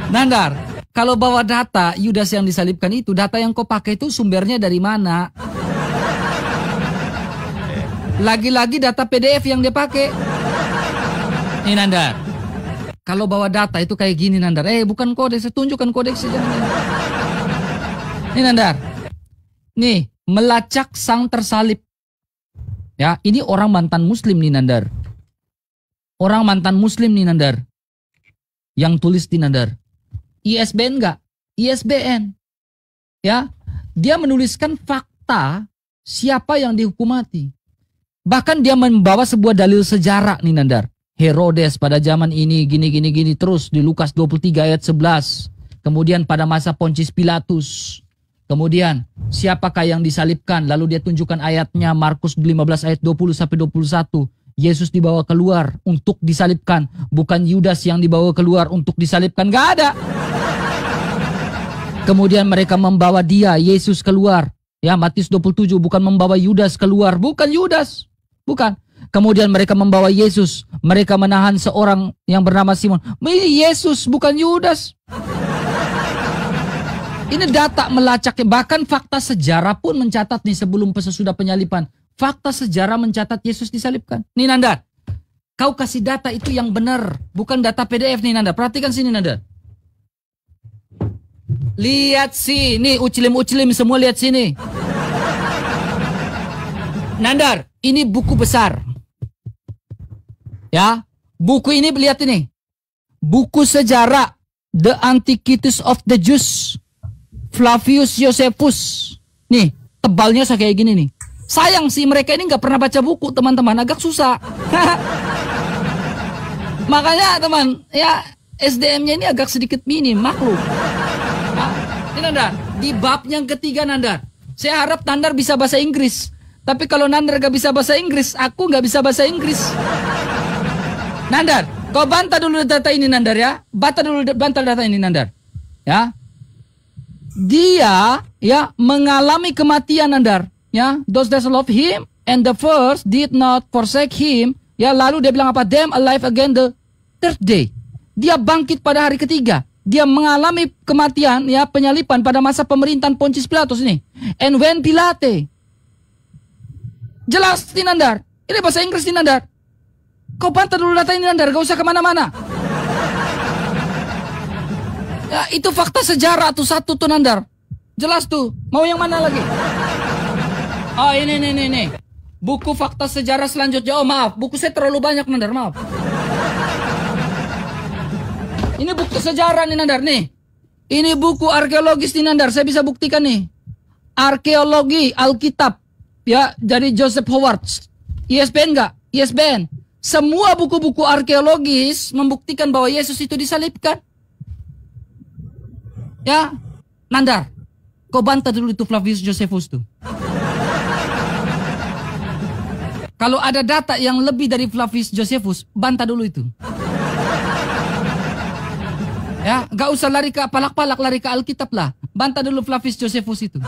Nandar, kalau bawa data Yudas yang disalibkan itu, data yang kau pakai itu sumbernya dari mana? Lagi-lagi data PDF yang dia pakai. Nih Nandar, kalau bawa data itu kayak gini Nandar. Bukan kodeks, saya tunjukkan kodeksnya. Nih Nandar, nih melacak sang tersalib. Ya, ini orang mantan muslim nih Nandar. Orang mantan muslim nih Nandar. Yang tulis di Nandar. ISBN enggak? ISBN. Ya, dia menuliskan fakta siapa yang dihukum mati. Bahkan dia membawa sebuah dalil sejarah nih Nandar. Herodes pada zaman ini gini terus di Lukas 23 ayat 11. Kemudian pada masa Pontius Pilatus. Kemudian siapakah yang disalibkan? Lalu dia tunjukkan ayatnya Markus 15 ayat 20 sampai 21. Yesus dibawa keluar untuk disalibkan, bukan Yudas yang dibawa keluar untuk disalibkan. Gak ada. Kemudian mereka membawa dia, Yesus keluar. Ya, Matius 27, bukan membawa Yudas keluar. Bukan Yudas. Bukan. Kemudian mereka membawa Yesus. Mereka menahan seorang yang bernama Simon. Ini Yesus, bukan Yudas. Ini data melacak. Bahkan fakta sejarah pun mencatat nih sebelum sesudah penyaliban. Fakta sejarah mencatat Yesus disalibkan. Nih Nanda, kau kasih data itu yang benar. Bukan data PDF nih Nanda. Perhatikan sini Nanda. Lihat sini, ucilim-ucilim semua lihat sini. Nandar, ini buku besar. Ya, buku ini lihat ini. Buku sejarah The Antiquities of the Jews, Flavius Josephus. Nih, tebalnya kayak gini nih. Sayang sih mereka ini nggak pernah baca buku, teman-teman, agak susah. Makanya teman, ya SDM-nya ini agak sedikit minim, maklum. Ini Nandar, di bab yang ketiga Nandar. Saya harap Nandar bisa bahasa Inggris. Tapi kalau Nandar gak bisa bahasa Inggris, aku gak bisa bahasa Inggris. Nandar, kau bantah dulu data ini Nandar ya. Bantah data ini Nandar. Ya. Dia ya mengalami kematian Nandar. Ya, those that love him and the first did not forsake him. Ya, lalu dia bilang apa? Them alive again the third day. Dia bangkit pada hari ketiga. Dia mengalami kematian, ya, penyalipan pada masa pemerintahan Pontius Pilatus ini. And when Pilate. Jelas nih Nandar. Ini bahasa Inggris nih Nandar. Kau bantah dulu data ini Nandar, gak usah kemana-mana. Ya, itu fakta sejarah tuh satu tuh Nandar. Jelas tuh. Mau yang mana lagi? Oh ini. Buku fakta sejarah selanjutnya. Oh maaf, buku saya terlalu banyak Nandar, maaf. Ini buku sejarah nih Nandar nih. Ini buku arkeologis nih Nandar, saya bisa buktikan nih. Arkeologi Alkitab. Ya, dari Joseph Howard. ISBN enggak? ISBN. Semua buku-buku arkeologis membuktikan bahwa Yesus itu disalibkan. Ya, Nandar, kau bantah dulu itu Flavius Josephus tuh. Kalau ada data yang lebih dari Flavius Josephus, bantah dulu itu. Ya, gak usah lari ke palak-palak, lari ke Alkitab lah. Bantah dulu Flavius Josephus itu.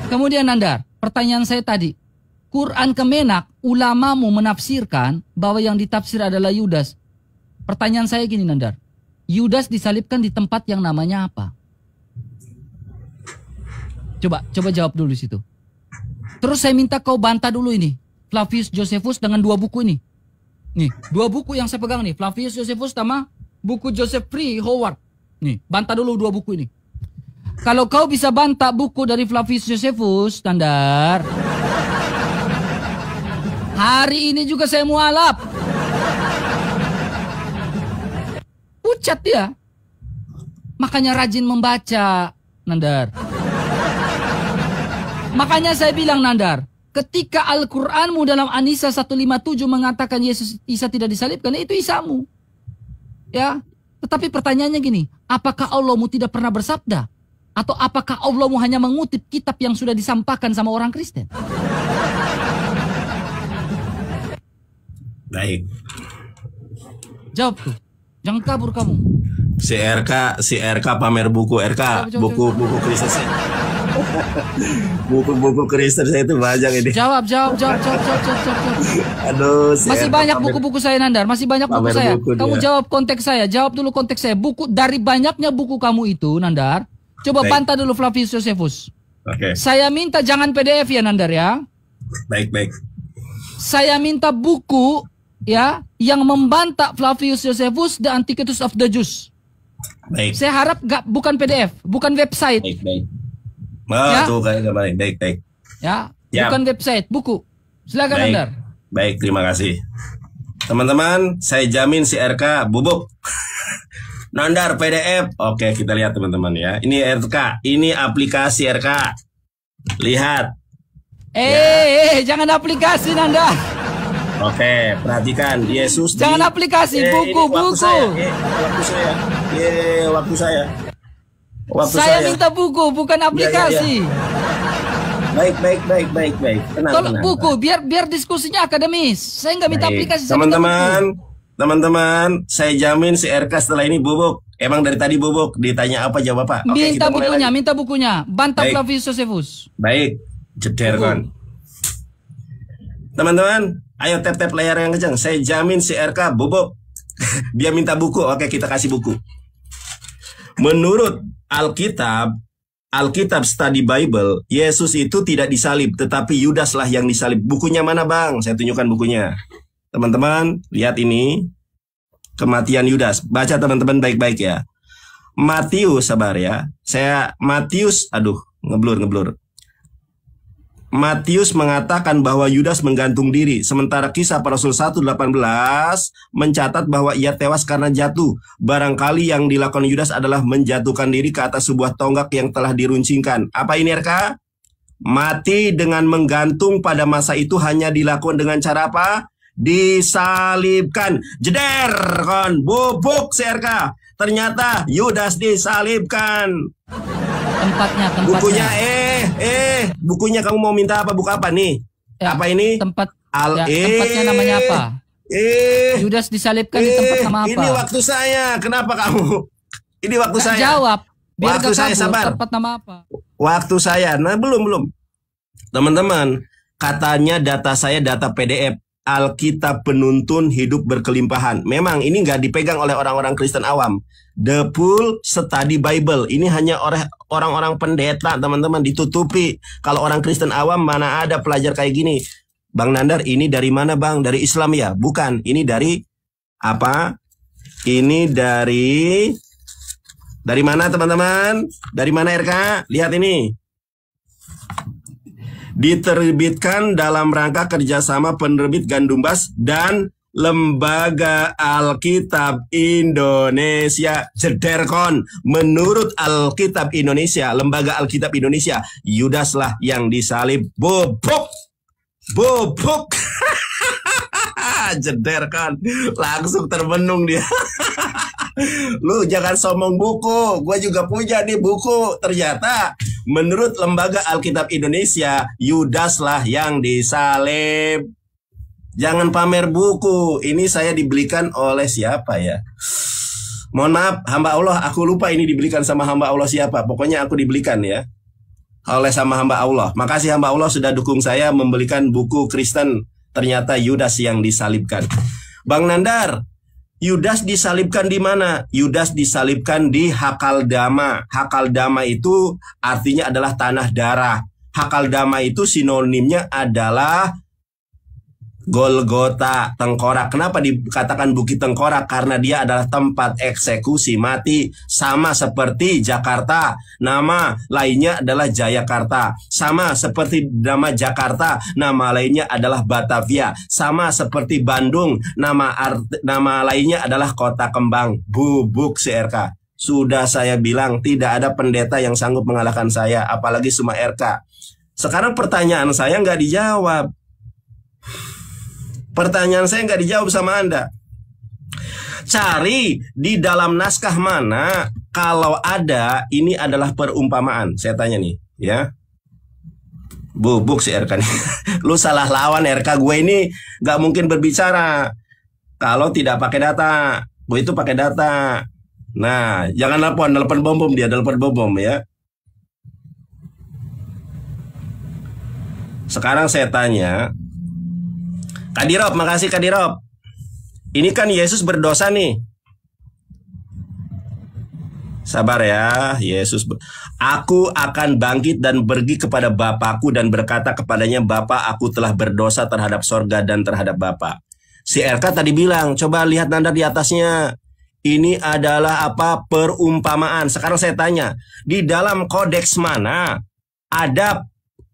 Kemudian Nandar, pertanyaan saya tadi. Quran Kemenak, ulamamu menafsirkan bahwa yang ditafsir adalah Yudas. Pertanyaan saya gini Nandar. Yudas disalibkan di tempat yang namanya apa? Coba jawab dulu situ. Terus saya minta kau bantah dulu ini. Flavius Josephus dengan 2 buku ini. Nih, 2 buku yang saya pegang nih. Flavius Josephus sama buku Joseph Free Howard. Nih, bantah dulu 2 buku ini. Kalau kau bisa bantah buku dari Flavius Josephus, Nandar, hari ini juga saya mualaf. Pucat dia. Makanya rajin membaca, Nandar. Makanya saya bilang, Nandar, ketika Al-Quranmu dalam An-Nisa 157 mengatakan Yesus Isa tidak disalibkan, itu Isamu. Ya, tetapi pertanyaannya gini, apakah Allahmu tidak pernah bersabda? Atau apakah Allahmu hanya mengutip kitab yang sudah disampaikan sama orang Kristen? Baik. Jawab tuh. Jangan kabur kamu. Si RK pamer buku RK, buku Kristen. Buku-buku Kristen saya itu banyak ini. Jawab. Aduh, masih banyak buku-buku saya Nandar, masih banyak buku saya. Kamu jawab konteks saya, jawab dulu konteks saya. Buku dari banyaknya buku kamu itu Nandar, coba bantah dulu Flavius Josephus. Oke. Saya minta jangan PDF ya Nandar ya. Baik. Saya minta buku ya yang membantah Flavius Josephus The Antiquities of the Jews. Baik. Saya harap bukan PDF, bukan website. Baik. Ya? Tuh kayaknya baik. Ya, bukan website, buku. Silakan Nandar. Baik, terima kasih. Teman-teman, saya jamin si RK bubuk. Nandar PDF. Oke, kita lihat teman-teman ya. Ini RK, ini aplikasi RK. Lihat. Jangan aplikasi Nandar. Oke, perhatikan Yesus. Jangan aplikasi, buku. Waktu saya. Saya minta buku, bukan aplikasi. Baik. Tolong buku, biar diskusinya akademis. Saya nggak minta aplikasi. Teman-teman, saya jamin si RK setelah ini bubuk. Emang dari tadi bubuk. Ditanya apa jawab apa. Minta bukunya. Bantah Flavius Josephus. Baik, jeder kan. Teman-teman, ayo tap layar yang kencang. Saya jamin si RK bubuk. Dia minta buku. Oke, kita kasih buku. Menurut Alkitab Study Bible, Yesus itu tidak disalib, tetapi Yudas lah yang disalib. Bukunya mana bang? Saya tunjukkan bukunya. Teman-teman, lihat ini. Kematian Yudas. Baca teman-teman baik-baik ya. Matius, sabar ya. Ngeblur. Matius mengatakan bahwa Yudas menggantung diri, sementara Kisah Para Rasul 1:18 mencatat bahwa ia tewas karena jatuh. Barangkali yang dilakukan Yudas adalah menjatuhkan diri ke atas sebuah tonggak yang telah diruncingkan. Apa ini RK? Mati dengan menggantung pada masa itu hanya dilakukan dengan cara apa? Disalibkan. Jeder kon, bubuk si RK. Ternyata Yudas disalibkan. Tempatnya. Bukunya bukunya kamu mau minta apa? Buku apa nih? Ya, apa ini? Tempatnya namanya apa? Yudas disalibkan di tempat nama apa? Ini waktu saya. Kenapa kamu? Ini waktu saya. Jawab. Biar waktu saya sabar. Tempat nama apa? Waktu saya. Nah, belum. Teman-teman, katanya data saya data PDF. Alkitab Penuntun Hidup Berkelimpahan. Memang ini nggak dipegang oleh orang-orang Kristen awam. The Full Study Bible. Ini hanya orang-orang pendeta, teman-teman, ditutupi. Kalau orang Kristen awam mana ada pelajar kayak gini. Bang Nandar, ini dari mana bang? Dari Islam ya? Bukan. Ini dari apa? Ini dari mana teman-teman? Dari mana RK? Lihat ini. Diterbitkan dalam rangka kerjasama penerbit Gandumbas dan Lembaga Alkitab Indonesia. Jederkon. Menurut Alkitab Indonesia, Lembaga Alkitab Indonesia, Yudas lah yang disalib. Bubuk. Jederkon. Langsung termenung dia. Lu jangan sombong buku. Gue juga punya nih buku. Ternyata Menurut Lembaga Alkitab Indonesia, Yudas lah yang disalib. Jangan pamer buku. Ini saya dibelikan oleh siapa ya? Mohon maaf, hamba Allah, aku lupa ini dibelikan sama hamba Allah siapa. Pokoknya aku dibelikan ya oleh sama hamba Allah. Makasih hamba Allah sudah dukung saya membelikan buku Kristen. Ternyata Yudas yang disalibkan. Bang Nandar, Yudas disalibkan di mana? Yudas disalibkan di Hakaldama. Hakaldama itu artinya adalah tanah darah. Hakaldama itu sinonimnya adalah Golgota, tengkorak. Kenapa dikatakan Bukit Tengkorak? Karena dia adalah tempat eksekusi mati. Sama seperti Jakarta, nama lainnya adalah Jayakarta. Sama seperti nama Jakarta, nama lainnya adalah Batavia. Sama seperti Bandung, nama lainnya adalah Kota Kembang. Bubuk CRK. Sudah saya bilang tidak ada pendeta yang sanggup mengalahkan saya, apalagi semua RK. Sekarang pertanyaan saya nggak dijawab. Pertanyaan saya nggak dijawab sama Anda. Cari di dalam naskah mana kalau ada ini adalah perumpamaan. Saya tanya nih, ya. Bubuk si RK nih. Lu salah lawan RK, gue ini nggak mungkin berbicara kalau tidak pakai data. Gue itu pakai data. Nah, jangan telepon bom dia, telepon bom ya. Sekarang saya tanya, Kadirop, makasih Kadirop. Ini kan Yesus berdosa nih. Sabar ya, Yesus. Aku akan bangkit dan pergi kepada Bapakku dan berkata kepadanya, Bapa, aku telah berdosa terhadap sorga dan terhadap Bapa. Si RK tadi bilang, coba lihat Nanda di atasnya. Ini adalah apa? Perumpamaan. Sekarang saya tanya, di dalam kodeks mana ada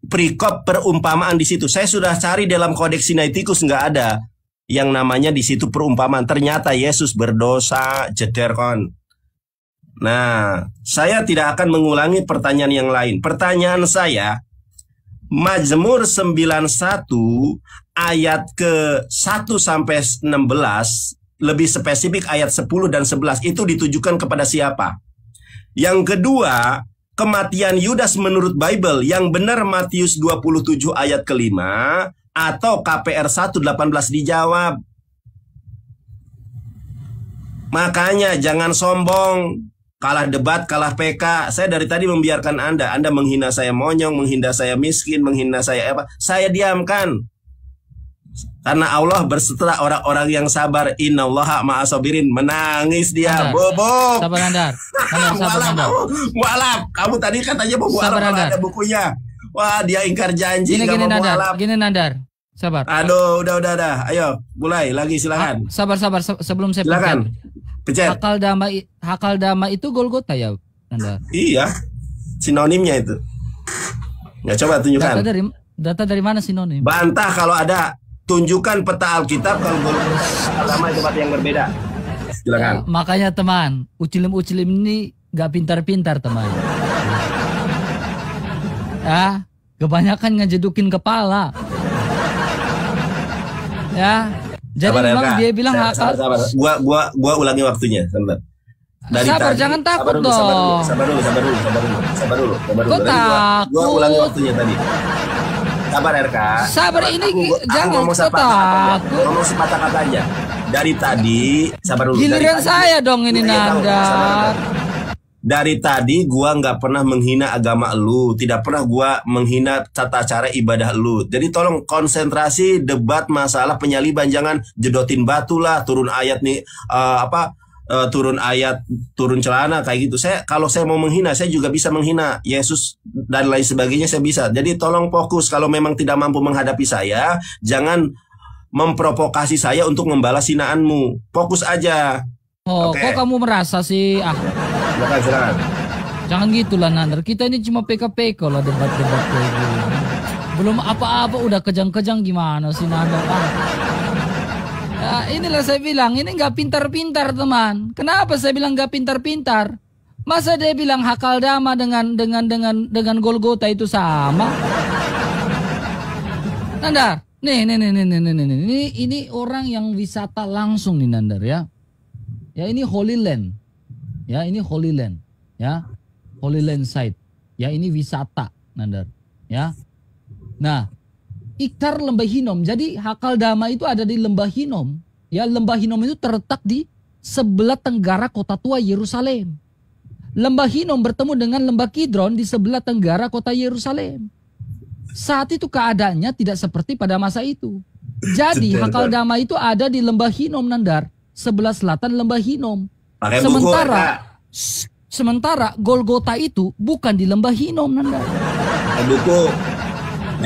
perikop perumpamaan di situ? Saya sudah cari dalam kodeks Sinaiticus, nggak ada yang namanya di situ perumpamaan. Ternyata Yesus berdosa, jeder kon. Nah, saya tidak akan mengulangi pertanyaan yang lain. Pertanyaan saya, Mazmur 91 ayat ke 1 sampai 16, lebih spesifik ayat 10 dan 11 itu ditujukan kepada siapa? Yang kedua, kematian Yudas menurut Bible yang benar Matius 27 ayat kelima atau KPR 1:18 dijawab. Makanya jangan sombong, kalah debat, kalah PK. Saya dari tadi membiarkan Anda menghina saya monyong, menghina saya miskin, menghina saya apa. Saya diamkan. Karena Allah berserta orang-orang yang sabar. Innallaha ma'asabirin. Menangis dia. Bobo. Sabar Nandar. Sabar Nandar. Mualaf. Kamu tadi katanya mau mualaf kalau ada bukunya. Wah, dia ingkar janji. Gini Nandar. Gini Nandar. Sabar. Aduh, udah. Ayo, mulai lagi silakan. Sabar. Sebelum saya silakan. Pencet. Hakaldama itu Golgota ya, Nandar? Iya. Sinonimnya itu. Ya, coba tunjukkan. Data dari mana sinonim? Bantah kalau ada. Tunjukkan peta Alkitab kalau agama tempat yang berbeda. Silakan. Makanya teman, ucilim ini gak pintar-pintar teman. Ya, kebanyakan ngejedukin kepala. Ya, jadi memang dia bilang sabar. Gua ulangi waktunya, sebentar. Sabar, jangan takut dong. Sabar dulu. Kok takut? Gua ulangi waktunya tadi. Sabar RK. Sabar, ini jangan ngomong takut. Ngomong sepatah kata aja. Dari tadi, sabar dulu. Giliran saya dong ini Nanda. Dari tadi gua nggak pernah menghina agama lu, tidak pernah gua menghina tata cara ibadah lu. Jadi tolong konsentrasi debat masalah penyaliban, jangan jedotin batu lah, turun ayat nih turun ayat, turun celana kayak gitu. Kalau saya mau menghina, saya juga bisa menghina Yesus dan lain sebagainya, saya bisa. Jadi tolong fokus. Kalau memang tidak mampu menghadapi saya, jangan memprovokasi saya untuk membalas hinaanmu. Fokus aja. Kok kamu merasa sih? Silakan. Jangan gitulah Nandar. Kita ini cuma PK-PK lah, debat-debat kayak gitu. Belum apa-apa udah kejang-kejang gimana sih Nandar? Ya, inilah saya bilang, ini nggak pintar-pintar teman. Kenapa saya bilang nggak pintar-pintar? Masa dia bilang Hakaldama dengan Golgota itu sama? Nandar, nih, ini orang yang wisata langsung nih Nandar ya. Ya ini Holy Land, ya ini Holy Land, ya Holy Land site. Ya, ini wisata, Nandar. Ya. Nah, Iktar Lembah Hinom. Jadi Hakaldama itu ada di Lembah Hinom. Ya, Lembah Hinom itu terletak di sebelah tenggara kota tua Yerusalem. Lembah Hinom bertemu dengan Lembah Kidron di sebelah tenggara kota Yerusalem. Saat itu keadaannya tidak seperti pada masa itu. Jadi Hakaldama itu ada di Lembah Hinom, Nandar. Sebelah selatan Lembah Hinom. Sementara Golgota itu bukan di Lembah Hinom, Nandar. Pakai buku.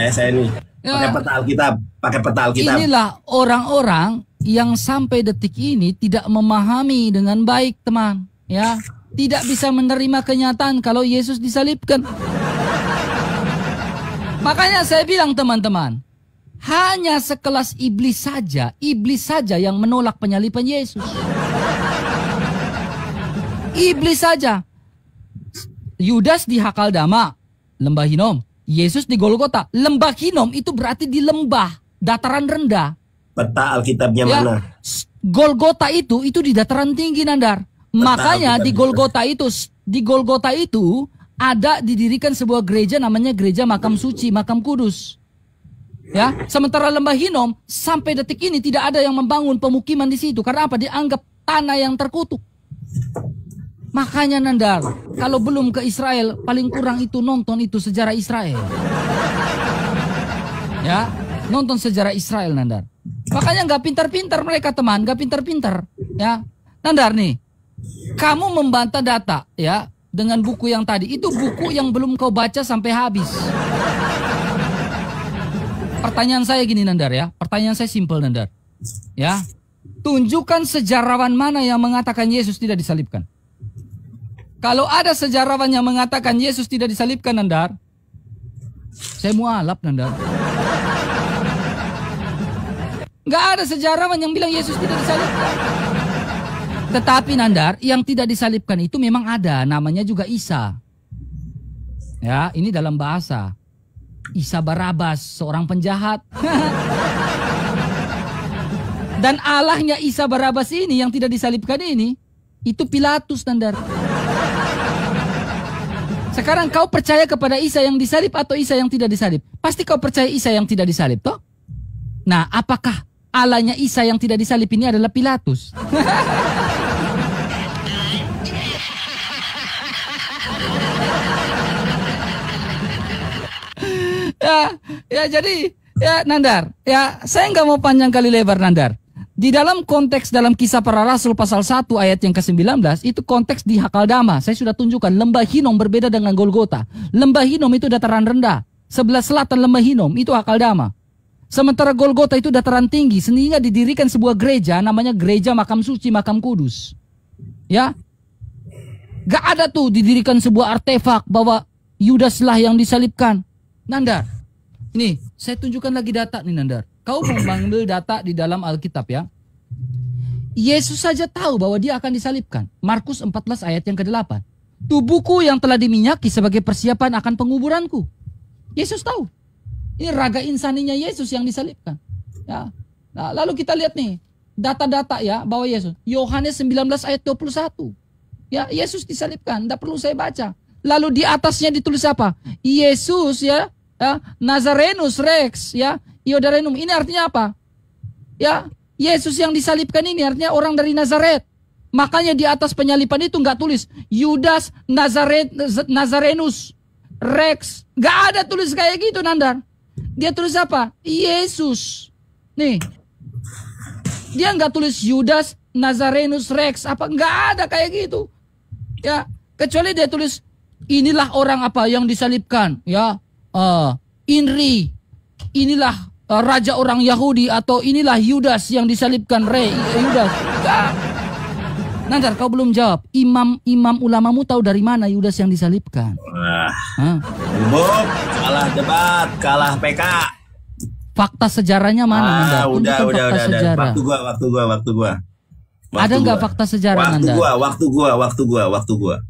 Saya ini. Pakai peta Alkitab. Inilah orang-orang yang sampai detik ini tidak memahami dengan baik, teman. Ya, tidak bisa menerima kenyataan kalau Yesus disalibkan. Makanya saya bilang, teman-teman, hanya sekelas iblis saja yang menolak penyaliban Yesus. Iblis saja. Yudas di Hakaldama, Lembah Hinom. Yesus di Golgota. Lembah Hinom itu berarti di lembah, dataran rendah. Peta Alkitabnya mana? Golgota itu di dataran tinggi, Nandar. Makanya di Golgota itu ada didirikan sebuah gereja namanya Gereja Makam Suci, Makam Kudus. Ya, sementara Lembah Hinom sampai detik ini tidak ada yang membangun pemukiman di situ. Karena apa? Dianggap tanah yang terkutuk. Makanya, Nandar, kalau belum ke Israel, paling kurang itu nonton itu sejarah Israel. Ya, nonton sejarah Israel, Nandar. Makanya nggak pintar-pintar mereka, teman, nggak pintar-pintar. Ya, Nandar nih, kamu membantah data, ya, dengan buku yang tadi. Itu buku yang belum kau baca sampai habis. Pertanyaan saya gini, Nandar, ya. Pertanyaan saya simpel, Nandar. Ya, tunjukkan sejarawan mana yang mengatakan Yesus tidak disalibkan. Kalau ada sejarawan yang mengatakan Yesus tidak disalibkan, Nandar, saya mualaf, Nandar. Nggak ada sejarawan yang bilang Yesus tidak disalibkan. Tetapi, Nandar, yang tidak disalibkan itu memang ada, namanya juga Isa. Ya, ini dalam bahasa. Isa Barabas, seorang penjahat. Dan Allahnya Isa Barabas ini yang tidak disalibkan ini, itu Pilatus, Nandar. Sekarang kau percaya kepada Isa yang disalib atau Isa yang tidak disalib? Pasti kau percaya Isa yang tidak disalib, toh? Nah, apakah Allahnya Isa yang tidak disalib ini adalah Pilatus? Ya jadi, ya Nandar, ya saya nggak mau panjang kali lebar, Nandar. Di dalam konteks dalam Kisah Para Rasul pasal 1 ayat yang ke-19, itu konteks di Hakaldama. Saya sudah tunjukkan, Lembah Hinom berbeda dengan Golgota. Lembah Hinom itu dataran rendah. Sebelah selatan Lembah Hinom itu Hakaldama. Sementara Golgota itu dataran tinggi, sehingga didirikan sebuah gereja namanya Gereja Makam Suci, Makam Kudus. Ya, gak ada tuh didirikan sebuah artefak bahwa Yudaslah yang disalibkan. Nandar, nih saya tunjukkan lagi data nih, Nandar. Kau mengambil data di dalam Alkitab, ya. Yesus saja tahu bahwa dia akan disalibkan. Markus 14 ayat yang ke-8. Tubuhku yang telah diminyaki sebagai persiapan akan penguburanku. Yesus tahu. Ini raga insaninya Yesus yang disalibkan. Ya. Nah, lalu kita lihat nih data-data, ya, bahwa Yesus. Yohanes 19 ayat 21. Ya, Yesus disalibkan, tidak perlu saya baca. Lalu di atasnya ditulis apa? Yesus, ya, Nazarenus Rex, ya, Iodarenum. Ini artinya apa? Ya, Yesus yang disalibkan ini artinya orang dari Nazaret. Makanya di atas penyalipan itu nggak tulis Yudas Nazarenus Rex. Nggak ada tulis kayak gitu, Nandar. Dia tulis apa? Yesus. Nih. Dia nggak tulis Yudas Nazarenus Rex. Apa? Nggak ada kayak gitu. Ya, kecuali dia tulis inilah orang apa yang disalibkan. Ya, Inri. Inilah raja orang Yahudi, atau inilah Yudas yang disalibkan, Yudas. Nandar, kau belum jawab. Imam ulamamu tahu dari mana Yudas yang disalibkan? Buk, kalah debat, kalah PK. Fakta sejarahnya mana, Nandar? Udah. Sejarah. Waktu gua. Ada nggak fakta sejarah, Nandar? Waktu gua.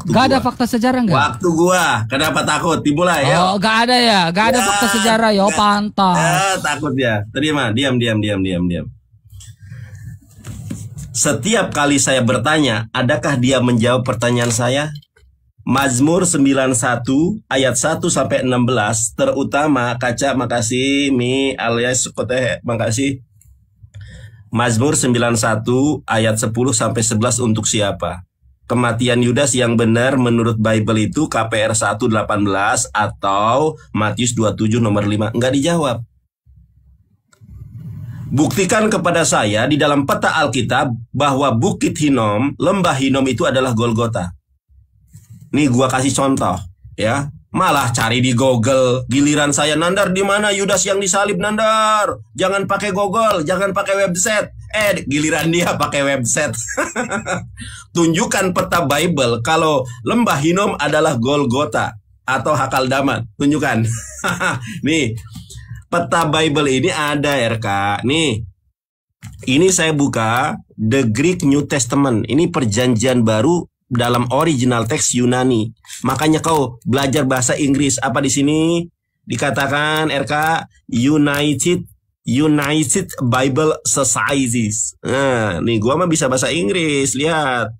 Gak ada fakta sejarah nggak? Waktu gua, kenapa takut? Dimulai ya. Oh, gak ada ya, gak ada fakta sejarah ya, pantas. Takut ya. Terima, diam. Setiap kali saya bertanya, adakah dia menjawab pertanyaan saya? Mazmur 91 ayat 1 sampai 16, terutama kaca, makasih Mi alias Kote, makasih. Mazmur 91 ayat 10 sampai 11 untuk siapa? Kematian Yudas yang benar menurut Bible itu KPR 1:18 atau Matius 27 nomor 5? Enggak dijawab. Buktikan kepada saya di dalam peta Alkitab bahwa Bukit Hinom, Lembah Hinom itu adalah Golgota. Nih gua kasih contoh ya. Malah cari di Google. Giliran saya, Nandar di mana Yudas yang disalib, Nandar? Jangan pakai Google, jangan pakai website. Giliran dia pakai website. Tunjukkan peta Bible kalau Lembah Hinom adalah Golgota atau Hakaldama. Tunjukkan. Nih, peta Bible ini ada RK. Nih. Ini saya buka The Greek New Testament. Ini perjanjian baru dalam original teks Yunani. Makanya kau belajar bahasa Inggris. Apa di sini dikatakan RK? United Bible Societies. Nah, nih gua mah bisa bahasa Inggris. Lihat.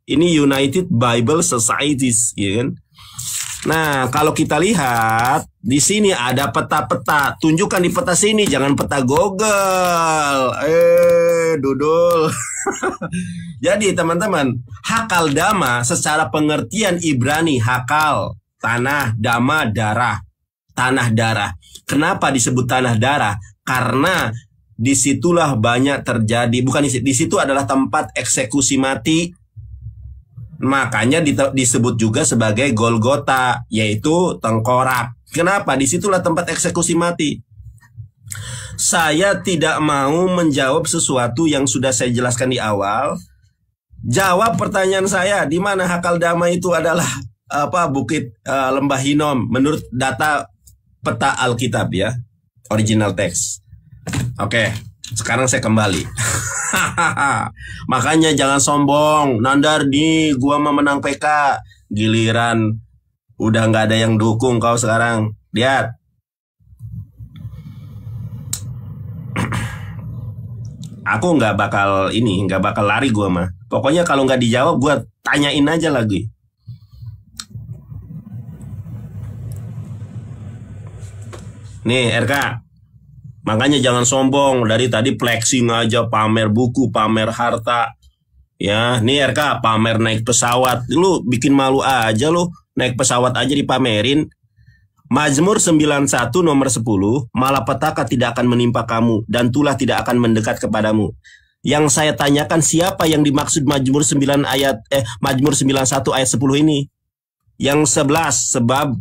Ini United Bible Societies, ya kan? Nah, kalau kita lihat di sini ada peta-peta. Tunjukkan di peta sini, jangan peta Google. Dudul. Jadi teman-teman, Hakaldama secara pengertian Ibrani, hakal, tanah, dama, darah. Tanah darah. Kenapa disebut tanah darah? Karena disitulah banyak terjadi, bukan di situ adalah tempat eksekusi mati. Makanya disebut juga sebagai Golgota, yaitu tengkorak. Kenapa? Disitulah tempat eksekusi mati. Saya tidak mau menjawab sesuatu yang sudah saya jelaskan di awal. Jawab pertanyaan saya, di mana Hakaldama itu adalah Bukit Lembah Hinom menurut data peta Alkitab ya, original text. Oke, sekarang saya kembali. Makanya jangan sombong, Nandar nih gua mau menang PK. Giliran udah nggak ada yang dukung kau sekarang. Lihat. Aku nggak bakal lari gua mah. Pokoknya kalau nggak dijawab gua tanyain aja lagi. Nih RK, makanya jangan sombong. Dari tadi flexing aja, pamer buku, pamer harta. Ya, nih RK, pamer naik pesawat. Lu bikin malu aja lu, naik pesawat aja dipamerin. Mazmur 91 nomor 10, malapetaka tidak akan menimpa kamu dan tulah tidak akan mendekat kepadamu. Yang saya tanyakan, siapa yang dimaksud Mazmur 91 ayat 10 ini? Yang 11,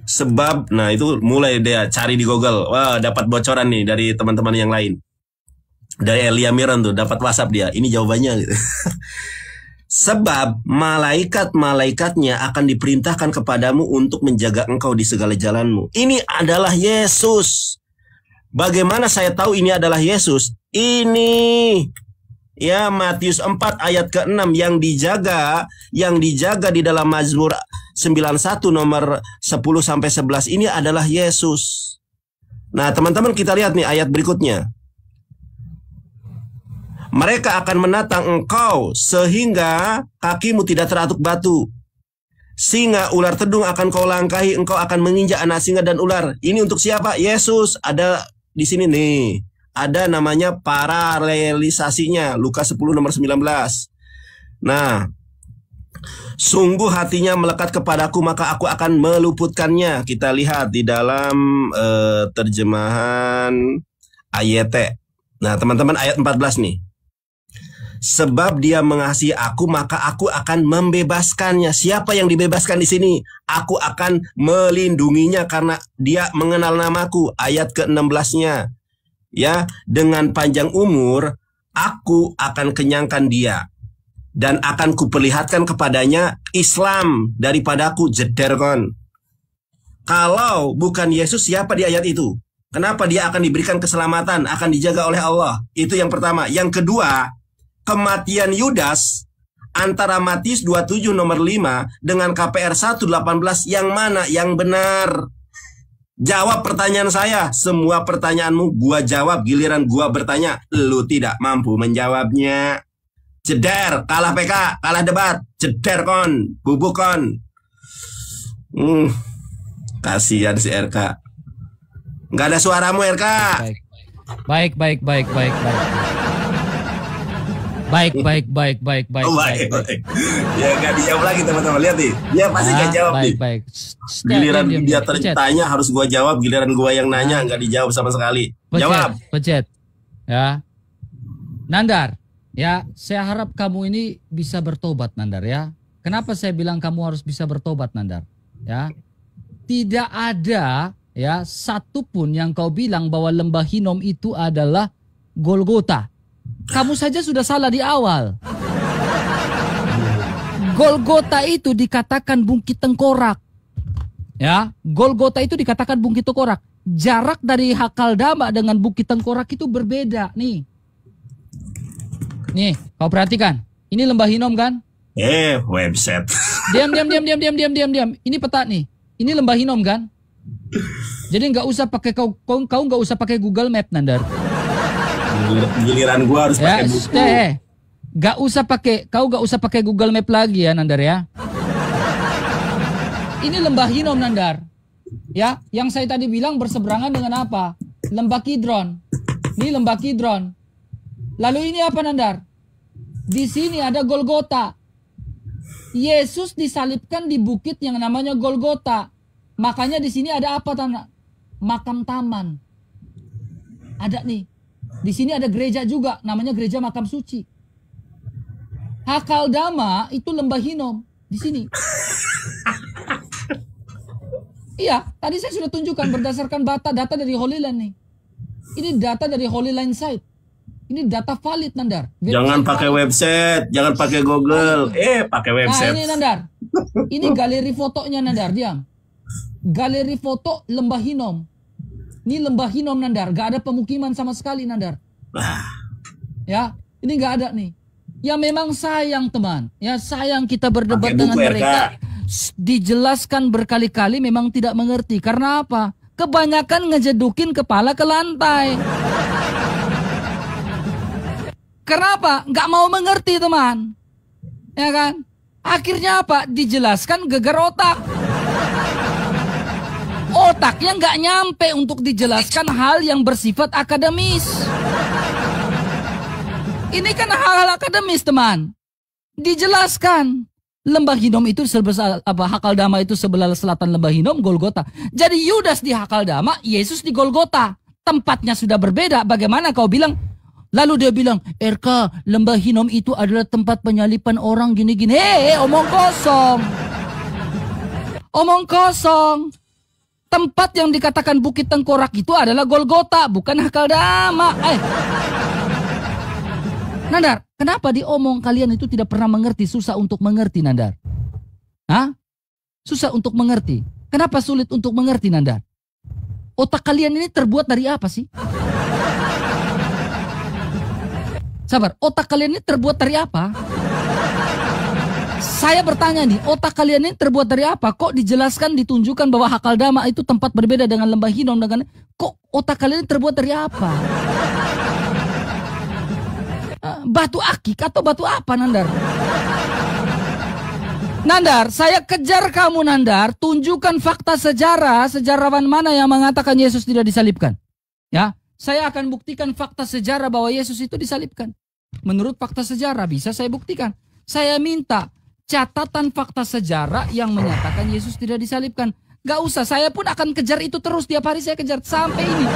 sebab, nah itu mulai dia cari di Google. Wah, dapat bocoran nih dari teman-teman yang lain. Dari Elia Miran tuh, dapat WhatsApp dia. Ini jawabannya gitu. Sebab malaikat-malaikatnya akan diperintahkan kepadamu untuk menjaga engkau di segala jalanmu. Ini adalah Yesus. Bagaimana saya tahu ini adalah Yesus? Ini ya Matius 4 ayat ke-6 yang dijaga di dalam Mazmur 91 nomor 10 sampai 11 ini adalah Yesus. Nah, teman-teman kita lihat nih ayat berikutnya. Mereka akan menatang engkau sehingga kakimu tidak teratuk batu. Singa, ular tedung akan kau langkahi, engkau akan menginjak anak singa dan ular. Ini untuk siapa? Yesus. Ada di sini nih. Ada namanya paralelisasinya. Lukas 10 nomor 19. Nah, sungguh hatinya melekat kepadaku, maka aku akan meluputkannya. Kita lihat di dalam terjemahan AYT. Nah, teman-teman ayat 14 nih. Sebab dia mengasihi aku, maka aku akan membebaskannya. Siapa yang dibebaskan di sini? Aku akan melindunginya karena dia mengenal namaku. Ayat ke-16-nya. Ya, dengan panjang umur, aku akan kenyangkan dia. Dan akan kuperlihatkan kepadanya Islam daripadaku, jeder kon. Kalau bukan Yesus, siapa di ayat itu? Kenapa dia akan diberikan keselamatan, akan dijaga oleh Allah? Itu yang pertama. Yang kedua, kematian Yudas antara Matius 27 nomor 5 dengan KPR 1:18 yang mana yang benar? Jawab pertanyaan saya. Semua pertanyaanmu gua jawab, giliran gua bertanya lu tidak mampu menjawabnya. Jeder, kalah PK, kalah debat. Ceder kon, bubuk kon. Kasihan si RK. Nggak ada suaramu RK. Baik. Ya nggak dijawab lagi teman-teman, lihat nih. Dia pasti nggak jawab nih. Giliran dia tanya harus gua jawab, giliran gua yang nanya nggak dijawab sama sekali. Jawab. Pecet. Ya. Nandar, ya, saya harap kamu ini bisa bertobat, Nandar, ya. Kenapa saya bilang kamu harus bisa bertobat, Nandar? Ya. Tidak ada ya satupun yang kau bilang bahwa lembah Hinom itu adalah Golgota. Kamu saja sudah salah di awal. Golgota itu dikatakan bukit tengkorak. Ya, Golgota itu dikatakan bukit tengkorak. Jarak dari Hakaldama dengan bukit tengkorak itu berbeda nih. Nih, kau perhatikan. Ini lembah Hinom kan? Website. Diam. Ini peta nih. Ini lembah Hinom kan? Jadi nggak usah pakai kau nggak usah pakai Google Map, Nandar. Giliran gua harus pakai buku. Kau nggak usah pakai Google Map lagi ya, Nandar, ya. Ini lembah Hinom, Nandar. Ya, yang saya tadi bilang berseberangan dengan apa? Lembah Kidron. Ini lembah Kidron. Lalu ini apa, Nandar? Di sini ada Golgota. Yesus disalibkan di bukit yang namanya Golgota. Makanya di sini ada apa, Tanda? Makam taman. Ada nih. Di sini ada gereja juga, namanya gereja makam suci. Hakaldama itu lembah Hinom di sini. Iya, tadi saya sudah tunjukkan berdasarkan data dari Holy Land nih. Ini data dari Holy Land site. Ini data valid, Nandar. Jangan pakai website, jangan pakai Google. Pakai website. Nah, ini Nandar. Ini galeri fotonya, Nandar, diam. Galeri foto lembah Hinom. Ini lembah Hinom, Nandar. Gak ada pemukiman sama sekali, Nandar. Ya, ini gak ada nih. Ya memang sayang, teman. Ya sayang kita berdebat dengan mereka. Dijelaskan berkali-kali memang tidak mengerti. Karena apa? Kebanyakan ngejedukin kepala ke lantai. Kenapa? Gak mau mengerti, teman. Ya kan? Akhirnya apa? Dijelaskan geger otak. Otaknya nggak nyampe untuk dijelaskan hal yang bersifat akademis. Ini kan hal-hal akademis, teman. Dijelaskan. Lembah Hinom itu Hakaldama itu sebelah selatan lembah Hinom, Golgota. Jadi Yudas di Hakaldama, Yesus di Golgota. Tempatnya sudah berbeda. Bagaimana kau bilang? Lalu dia bilang, RK, lembah Hinom itu adalah tempat penyalipan orang gini-gini. Omong kosong. Omong kosong. Tempat yang dikatakan bukit tengkorak itu adalah Golgota, bukan Hakaldama. Nandar, kenapa diomong kalian itu tidak pernah mengerti, susah untuk mengerti, Nandar? Hah? Susah untuk mengerti. Kenapa sulit untuk mengerti, Nandar? Otak kalian ini terbuat dari apa sih? Sabar, otak kalian ini terbuat dari apa? Saya bertanya nih, otak kalian ini terbuat dari apa? Kok dijelaskan, ditunjukkan bahwa Hakaldama itu tempat berbeda dengan lembah Hinom dengan kok otak kalian ini terbuat dari apa? Batu akik atau batu apa, Nandar? Nandar, saya kejar kamu, Nandar. Tunjukkan fakta sejarah, sejarawan mana yang mengatakan Yesus tidak disalibkan. Ya, saya akan buktikan fakta sejarah bahwa Yesus itu disalibkan. Menurut fakta sejarah bisa saya buktikan. Saya minta catatan fakta sejarah yang menyatakan Yesus tidak disalibkan. Gak usah, saya pun akan kejar itu terus. Tiap hari saya kejar sampai ini.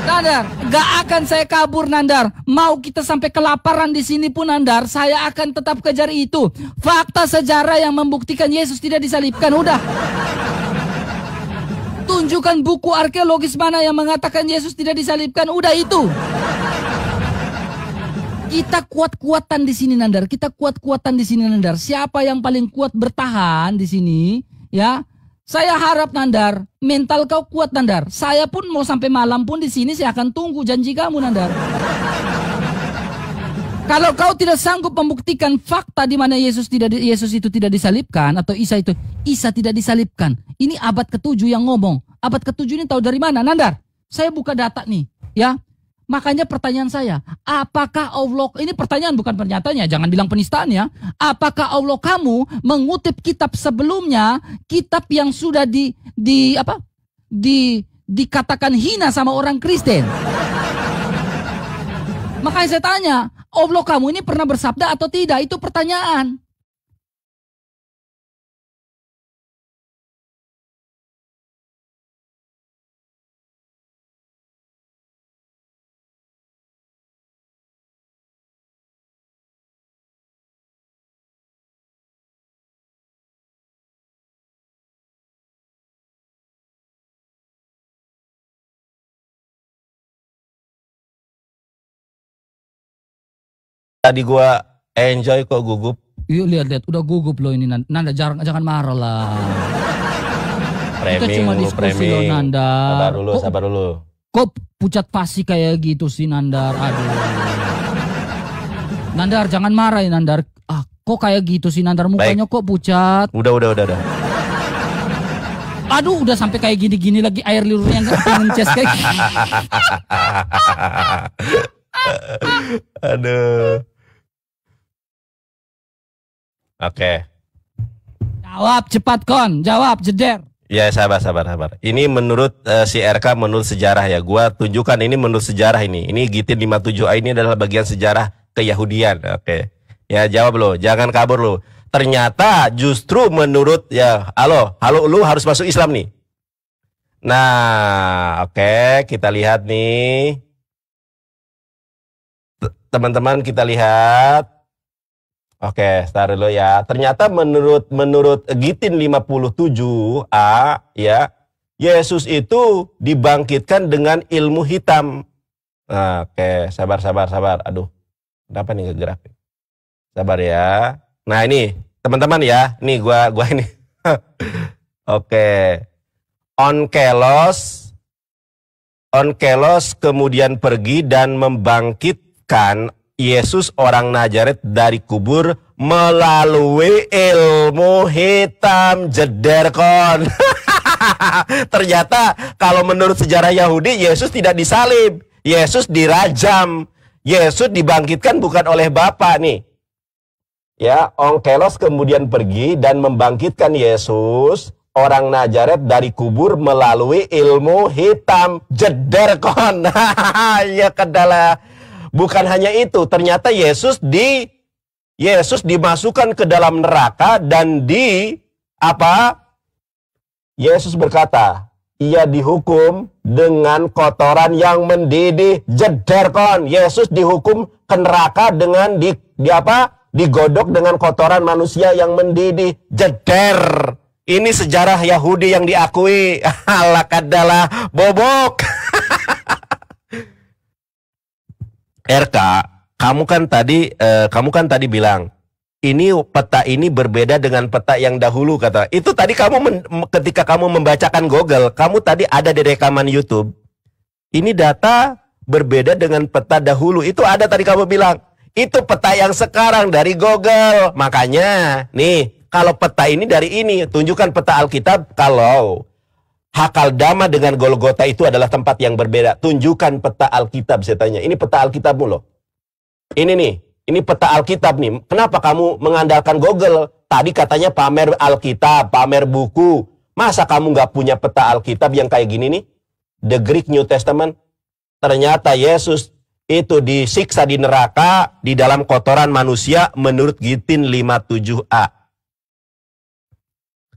Nandar, gak akan saya kabur, Nandar. Mau kita sampai kelaparan di sini pun, Nandar, saya akan tetap kejar itu. Fakta sejarah yang membuktikan Yesus tidak disalibkan. Udah. Tunjukkan buku arkeologis mana yang mengatakan Yesus tidak disalibkan. Udah itu. Kita kuat-kuatan di sini, Nandar. Kita kuat-kuatan di sini, Nandar. Siapa yang paling kuat bertahan di sini, ya? Saya harap, Nandar, mental kau kuat, Nandar. Saya pun mau sampai malam pun di sini saya akan tunggu janji kamu, Nandar. Kalau kau tidak sanggup membuktikan fakta di mana Yesus itu tidak disalibkan atau Isa tidak disalibkan. Ini abad ke-7 yang ngomong. Abad ke-7 ini tahu dari mana, Nandar? Saya buka data nih, ya. Makanya pertanyaan saya, apakah Allah, ini pertanyaan bukan pernyataannya, jangan bilang penistaan ya. Apakah Allah kamu mengutip kitab sebelumnya, kitab yang sudah dikatakan hina sama orang Kristen? Makanya saya tanya, Allah kamu ini pernah bersabda atau tidak? Itu pertanyaan. Tadi gua enjoy kok gugup. Yuk lihat, udah gugup loh ini Nanda, jangan marah lah. Kita cuma diskusi loh Nanda. Sabar dulu. Kok pucat pasi kayak gitu sih Nandar? Aduh. Nandar jangan marah ya Nandar. Kok kayak gitu sih Nandar, mukanya kok pucat? Udah. Aduh, udah sampai kayak gini-gini lagi air liurnya ngeces kayak gini. Aduh. Oke. Jawab cepat Kon, jawab jeder. Ya sabar. Ini menurut si RK menurut sejarah ya. Gua tunjukkan ini menurut sejarah ini. Ini Gitin 57A ini adalah bagian sejarah keyahudian. Oke. Ya jawab lo, jangan kabur lo. Ternyata justru menurut ya, halo lu harus masuk Islam nih. Nah, oke, kita lihat nih. Teman-teman kita lihat. Oke, start dulu ya. Ternyata menurut Gitin 57A ya, Yesus itu dibangkitkan dengan ilmu hitam. Nah, oke, sabar. Aduh. Kenapa nih ngegerak? Sabar ya. Nah, ini teman-teman ya. Nih gua ini. Oke. Onkelos kemudian pergi dan membangkitkan Yesus orang Nazaret dari kubur melalui ilmu hitam, jeder Kon. Ternyata kalau menurut sejarah Yahudi, Yesus tidak disalib, Yesus dirajam, Yesus dibangkitkan bukan oleh Bapa nih. Ya, Onkelos kemudian pergi dan membangkitkan Yesus orang Nazaret dari kubur melalui ilmu hitam, jeder Kon. Ya kedalah. Bukan hanya itu, ternyata Yesus dimasukkan ke dalam neraka dan Yesus berkata, ia dihukum dengan kotoran yang mendidih, jeder Kon. Yesus dihukum ke neraka dengan digodok dengan kotoran manusia yang mendidih, jeder. Ini sejarah Yahudi yang diakui. Alah kadalah bobok. RK, kamu kan tadi bilang ini peta ini berbeda dengan peta yang dahulu kata. Itu tadi ketika kamu membacakan Google, kamu tadi ada di rekaman YouTube. Ini data berbeda dengan peta dahulu. Itu ada tadi kamu bilang. Itu peta yang sekarang dari Google. Makanya, nih, kalau peta ini dari ini, tunjukkan peta Alkitab kalau Hakaldama dengan Golgota itu adalah tempat yang berbeda. Tunjukkan peta Alkitab, saya tanya. Ini peta Alkitabmu loh. Ini nih, ini peta Alkitab nih. Kenapa kamu mengandalkan Google? Tadi katanya pamer Alkitab, pamer buku. Masa kamu nggak punya peta Alkitab yang kayak gini nih? The Greek New Testament. Ternyata Yesus itu disiksa di neraka di dalam kotoran manusia menurut Gitin 57A.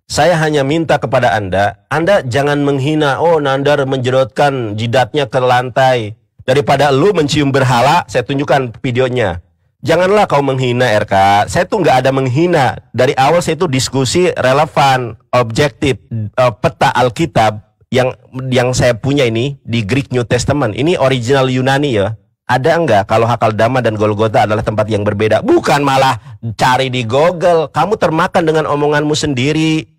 Saya hanya minta kepada Anda jangan menghina, Nandar menjerotkan jidatnya ke lantai. Daripada lu mencium berhala, saya tunjukkan videonya. Janganlah kau menghina RK. Saya tuh nggak ada menghina. Dari awal saya tuh diskusi relevan, objektif, peta Alkitab yang saya punya ini di Greek New Testament. Ini original Yunani ya. Ada enggak kalau Hakaldama dan Golgota adalah tempat yang berbeda? Bukan malah cari di Google. Kamu termakan dengan omonganmu sendiri.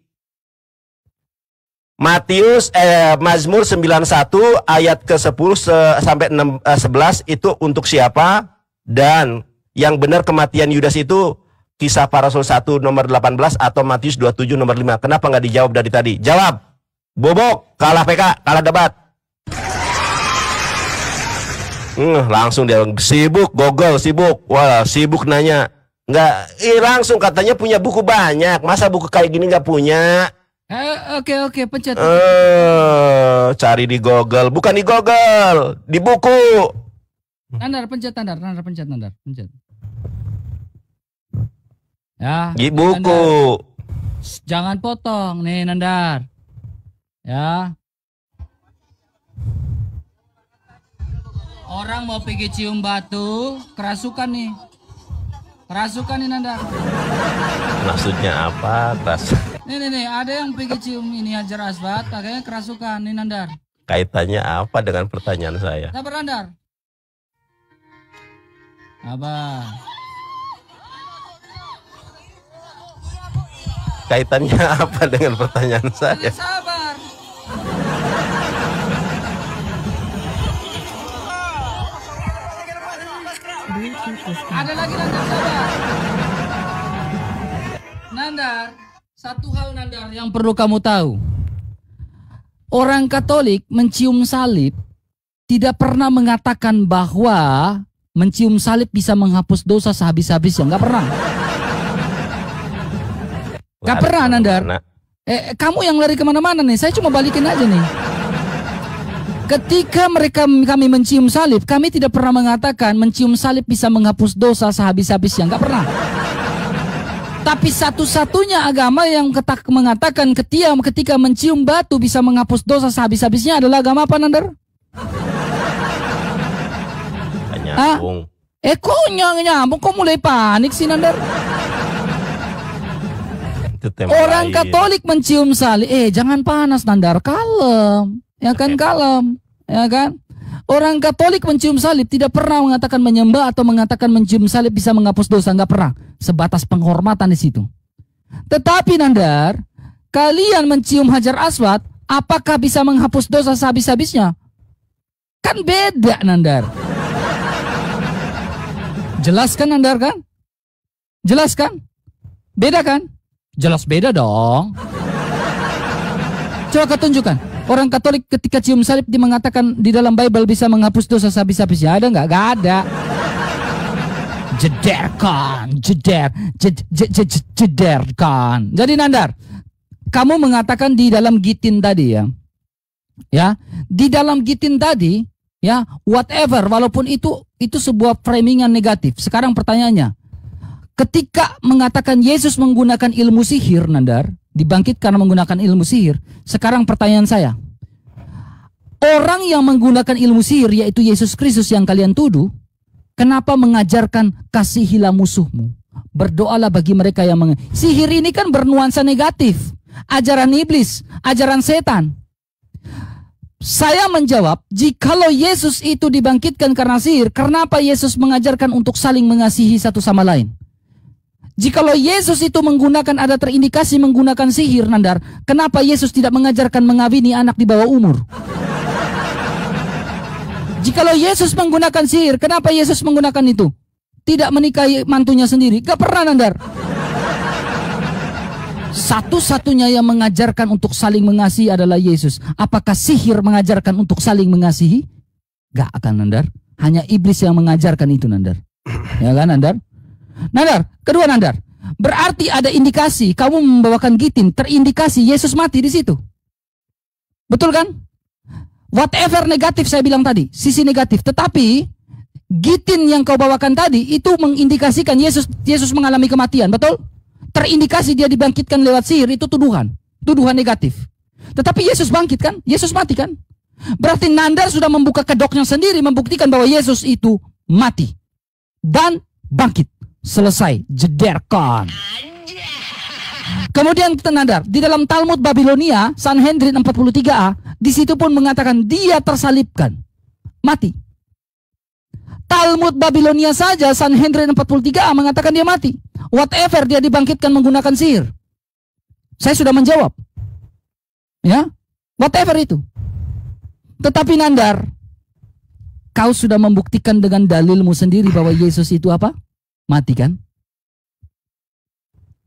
Mazmur 91 ayat ke-10 sampai 11 itu untuk siapa? Dan yang benar kematian Yudas itu Kisah Para Rasul 1 nomor 18 atau Matius 27 nomor 5. Kenapa nggak dijawab dari tadi? Jawab. Bobok, kalah PK, kalah debat. Langsung dia sibuk, Google sibuk. Wah, sibuk nanya. Nggak, langsung katanya punya buku banyak. Masa buku kayak gini nggak punya? Oke, pencet. Cari di Google, bukan di Google, di buku. Nandar, pencet. Ya. Di buku. Nandar. Jangan potong nih, Nandar. Ya. Orang mau pergi cium batu, kerasukan nih Nandar. Maksudnya apa? Nih, ada yang pergi cium ini Hajar Aswad, akhirnya kerasukan nih Nandar. Kaitannya apa dengan pertanyaan saya? Sabar Nandar. Abah. Kaitannya apa dengan pertanyaan saya? Sabar. Ada lagi Nandar, sabar. Nandar, satu hal Nandar yang perlu kamu tahu. Orang Katolik mencium salib tidak pernah mengatakan bahwa mencium salib bisa menghapus dosa sehabis-habisnya. Nggak pernah. Nggak pernah Nandar. Kamu yang lari kemana-mana nih. Saya cuma balikin aja nih. Ketika kami mencium salib, kami tidak pernah mengatakan mencium salib bisa menghapus dosa sehabis-habisnya. Nggak pernah. Tapi satu-satunya agama yang mengatakan ketika mencium batu bisa menghapus dosa sehabis-habisnya adalah agama apa, Nandar? Nyambung. Kok nyambung? Kok mulai panik sih, Nandar? Orang Katolik mencium salib. Jangan panas, Nandar. Kalem. Ya kan, kalem, ya kan? Orang Katolik mencium salib tidak pernah mengatakan menyembah atau mengatakan mencium salib bisa menghapus dosa, nggak pernah. Sebatas penghormatan di situ. Tetapi Nandar, kalian mencium Hajar Aswad, apakah bisa menghapus dosa sehabis-habisnya? Kan beda, Nandar. Jelas kan, Nandar kan? Jelas kan? Beda kan? Jelas beda dong. Coba kau tunjukkan. Orang Katolik ketika cium salib dia mengatakan di dalam Bible bisa menghapus dosa sehabis-habisnya. Ada nggak? Nggak ada. Jederkan. Jadi Nandar, kamu mengatakan di dalam Gitin tadi ya. Ya, di dalam Gitin tadi ya, whatever, walaupun itu sebuah framingan negatif. Sekarang pertanyaannya, ketika mengatakan Yesus menggunakan ilmu sihir, Nandar, dibangkitkan menggunakan ilmu sihir. Sekarang pertanyaan saya, orang yang menggunakan ilmu sihir yaitu Yesus Kristus yang kalian tuduh, kenapa mengajarkan kasihilah musuhmu, berdoalah bagi mereka yang sihir ini kan bernuansa negatif, ajaran iblis, ajaran setan. Saya menjawab, jikalau Yesus itu dibangkitkan karena sihir, kenapa Yesus mengajarkan untuk saling mengasihi satu sama lain? Jikalau Yesus itu ada terindikasi menggunakan sihir, Nandar, kenapa Yesus tidak mengajarkan mengawini anak di bawah umur? Jikalau Yesus menggunakan sihir, kenapa Yesus menggunakan itu? Tidak menikahi mantunya sendiri. Gak pernah, Nandar. Satu-satunya yang mengajarkan untuk saling mengasihi adalah Yesus. Apakah sihir mengajarkan untuk saling mengasihi? Gak akan, Nandar. Hanya iblis yang mengajarkan itu, Nandar. Ya kan, Nandar? Nandar, kedua Nandar, berarti ada indikasi kamu membawakan Gitin, terindikasi Yesus mati di situ. Betul kan? Whatever negatif saya bilang tadi, sisi negatif. Tetapi Gitin yang kau bawakan tadi itu mengindikasikan Yesus mengalami kematian, betul? Terindikasi dia dibangkitkan lewat sihir, itu tuduhan negatif. Tetapi Yesus bangkit kan? Yesus mati kan? Berarti Nandar sudah membuka kedoknya sendiri membuktikan bahwa Yesus itu mati dan bangkit. Selesai, jederkan. Kemudian kita Nandar, di dalam Talmud Babilonia, Sanhedrin 43a, di situ pun mengatakan dia tersalibkan, mati. Talmud Babilonia saja, Sanhedrin 43a mengatakan dia mati. Whatever, dia dibangkitkan menggunakan sihir. Saya sudah menjawab. Ya, whatever itu. Tetapi Nandar, kau sudah membuktikan dengan dalilmu sendiri bahwa Yesus itu apa? Mati kan?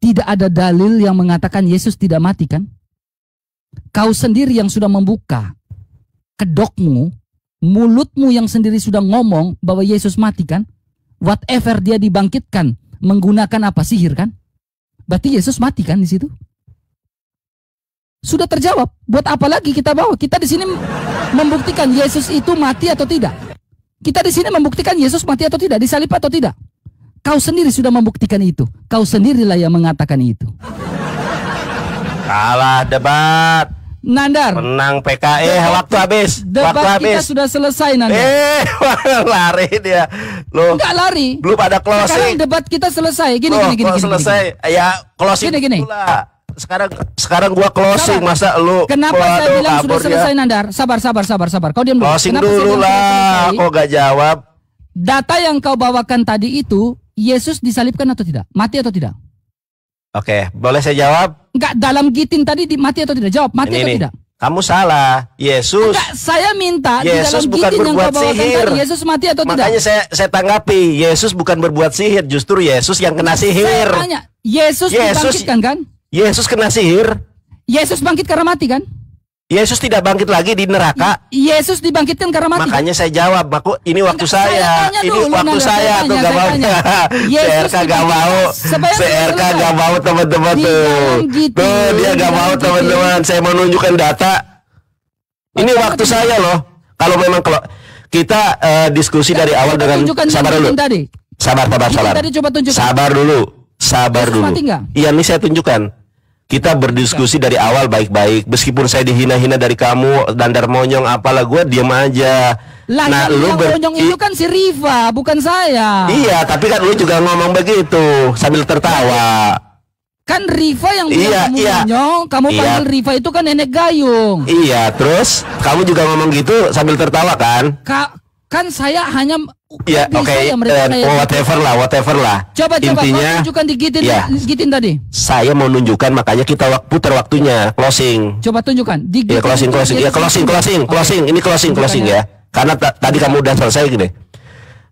Tidak ada dalil yang mengatakan Yesus tidak mati kan? Kau sendiri yang sudah membuka kedokmu mulutmu yang sendiri sudah ngomong bahwa Yesus mati kan? Whatever dia dibangkitkan menggunakan apa? Sihir kan? Berarti Yesus mati kan di situ? Sudah terjawab. Buat apa lagi kita bawa? Kita di sini membuktikan Yesus itu mati atau tidak. Kita di sini membuktikan Yesus mati atau tidak, disalib atau tidak. Kau sendiri sudah membuktikan itu. Kau sendirilah yang mengatakan itu. Kalah debat. Nandar, menang PKE, waktu habis. Debat waktu habis. kita sudah selesai, Nandar. Lari dia. Loh, enggak lari. Belum ada closing. Sekarang debat kita selesai. Gini. Selesai. Ya, closing. Gini. Sekarang gua closing. Masa lu? Kenapa saya bilang sudah selesai, Nandar? Sabar. Kau diam dulu. Closing dulu lah. Kok gak jawab? Data yang kau bawakan tadi itu, Yesus disalibkan atau tidak? Mati atau tidak? Oke, boleh saya jawab? Enggak, dalam Gitin tadi mati atau tidak? Jawab, mati atau tidak? Kamu salah. Yesus. Enggak, saya minta Yesus di dalam bukan Gitin yang berbuat kau bawakan sihir. tadi, Yesus mati atau tidak? Makanya saya tanggapi, Yesus bukan berbuat sihir, justru Yesus yang kena sihir. Saya tanya, Yesus dibangkitkan kan? Yesus kena sihir. Yesus bangkit karena mati kan? Yesus tidak bangkit lagi di neraka. Yesus dibangkitkan karena mati. Makanya saya jawab, ini waktu saya. Ini waktu saya tuh gak mau. CRK gak mau. CRK gak mau teman-teman tuh. Tuh dia gak mau teman-teman. Saya mau nunjukkan data. Ini waktu saya loh. Kalau memang kita diskusi dari awal dengan sabar dulu. Sabar dulu. Iya nih saya tunjukkan. Kita berdiskusi dari awal baik-baik. Meskipun saya dihina-hina dari kamu, Nandar monyong apalah, gue diam aja. Nah, lu monyong itu kan si Riva, bukan saya. Iya, tapi kan lu juga ngomong begitu sambil tertawa. Kan Riva yang bilang monyong, kamu panggil Riva itu kan nenek gayung. Iya, terus kamu juga ngomong gitu sambil tertawa kan? Kan saya hanya whatever lah. Coba intinya tunjukkan di Gitin tadi. Saya mau nunjukkan, makanya kita putar waktunya closing. Coba tunjukkan di Gitin. Closing. Ini closing ya. Karena tadi kamu udah selesai gini.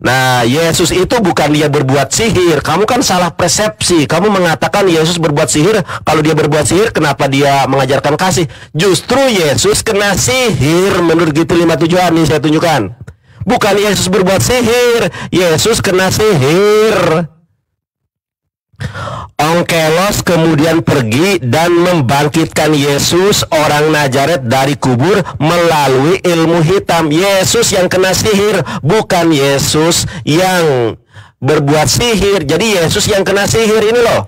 Nah, Yesus itu bukan dia berbuat sihir. Kamu kan salah persepsi. Kamu mengatakan Yesus berbuat sihir. Kalau dia berbuat sihir, kenapa dia mengajarkan kasih? Justru Yesus kena sihir menurut Gitin 57 nih saya tunjukkan. Bukan Yesus berbuat sihir, Yesus kena sihir. Onkelos kemudian pergi dan membangkitkan Yesus orang Nazaret dari kubur melalui ilmu hitam. Yesus yang kena sihir, bukan Yesus yang berbuat sihir. Jadi Yesus yang kena sihir ini loh.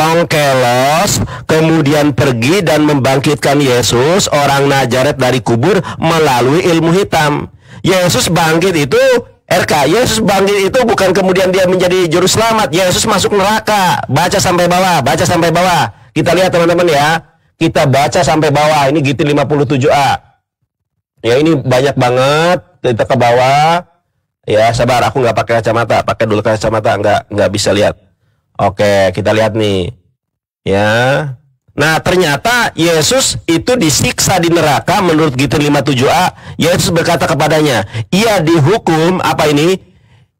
Onkelos kemudian pergi dan membangkitkan Yesus orang Nazaret dari kubur melalui ilmu hitam. Yesus bangkit itu Yesus bangkit itu bukan kemudian dia menjadi juru selamat. Yesus masuk neraka. Baca sampai bawah. Kita lihat teman-teman ya. Kita baca sampai bawah. Ini Gitin 57a. Ya ini banyak banget. Kita ke bawah. Ya sabar, aku nggak pakai kacamata. Pakai dulu kacamata, nggak bisa lihat. Oke, kita lihat nih. Ya. Nah ternyata Yesus itu disiksa di neraka menurut Gitin 57a. Yesus berkata kepadanya, ia dihukum, apa ini?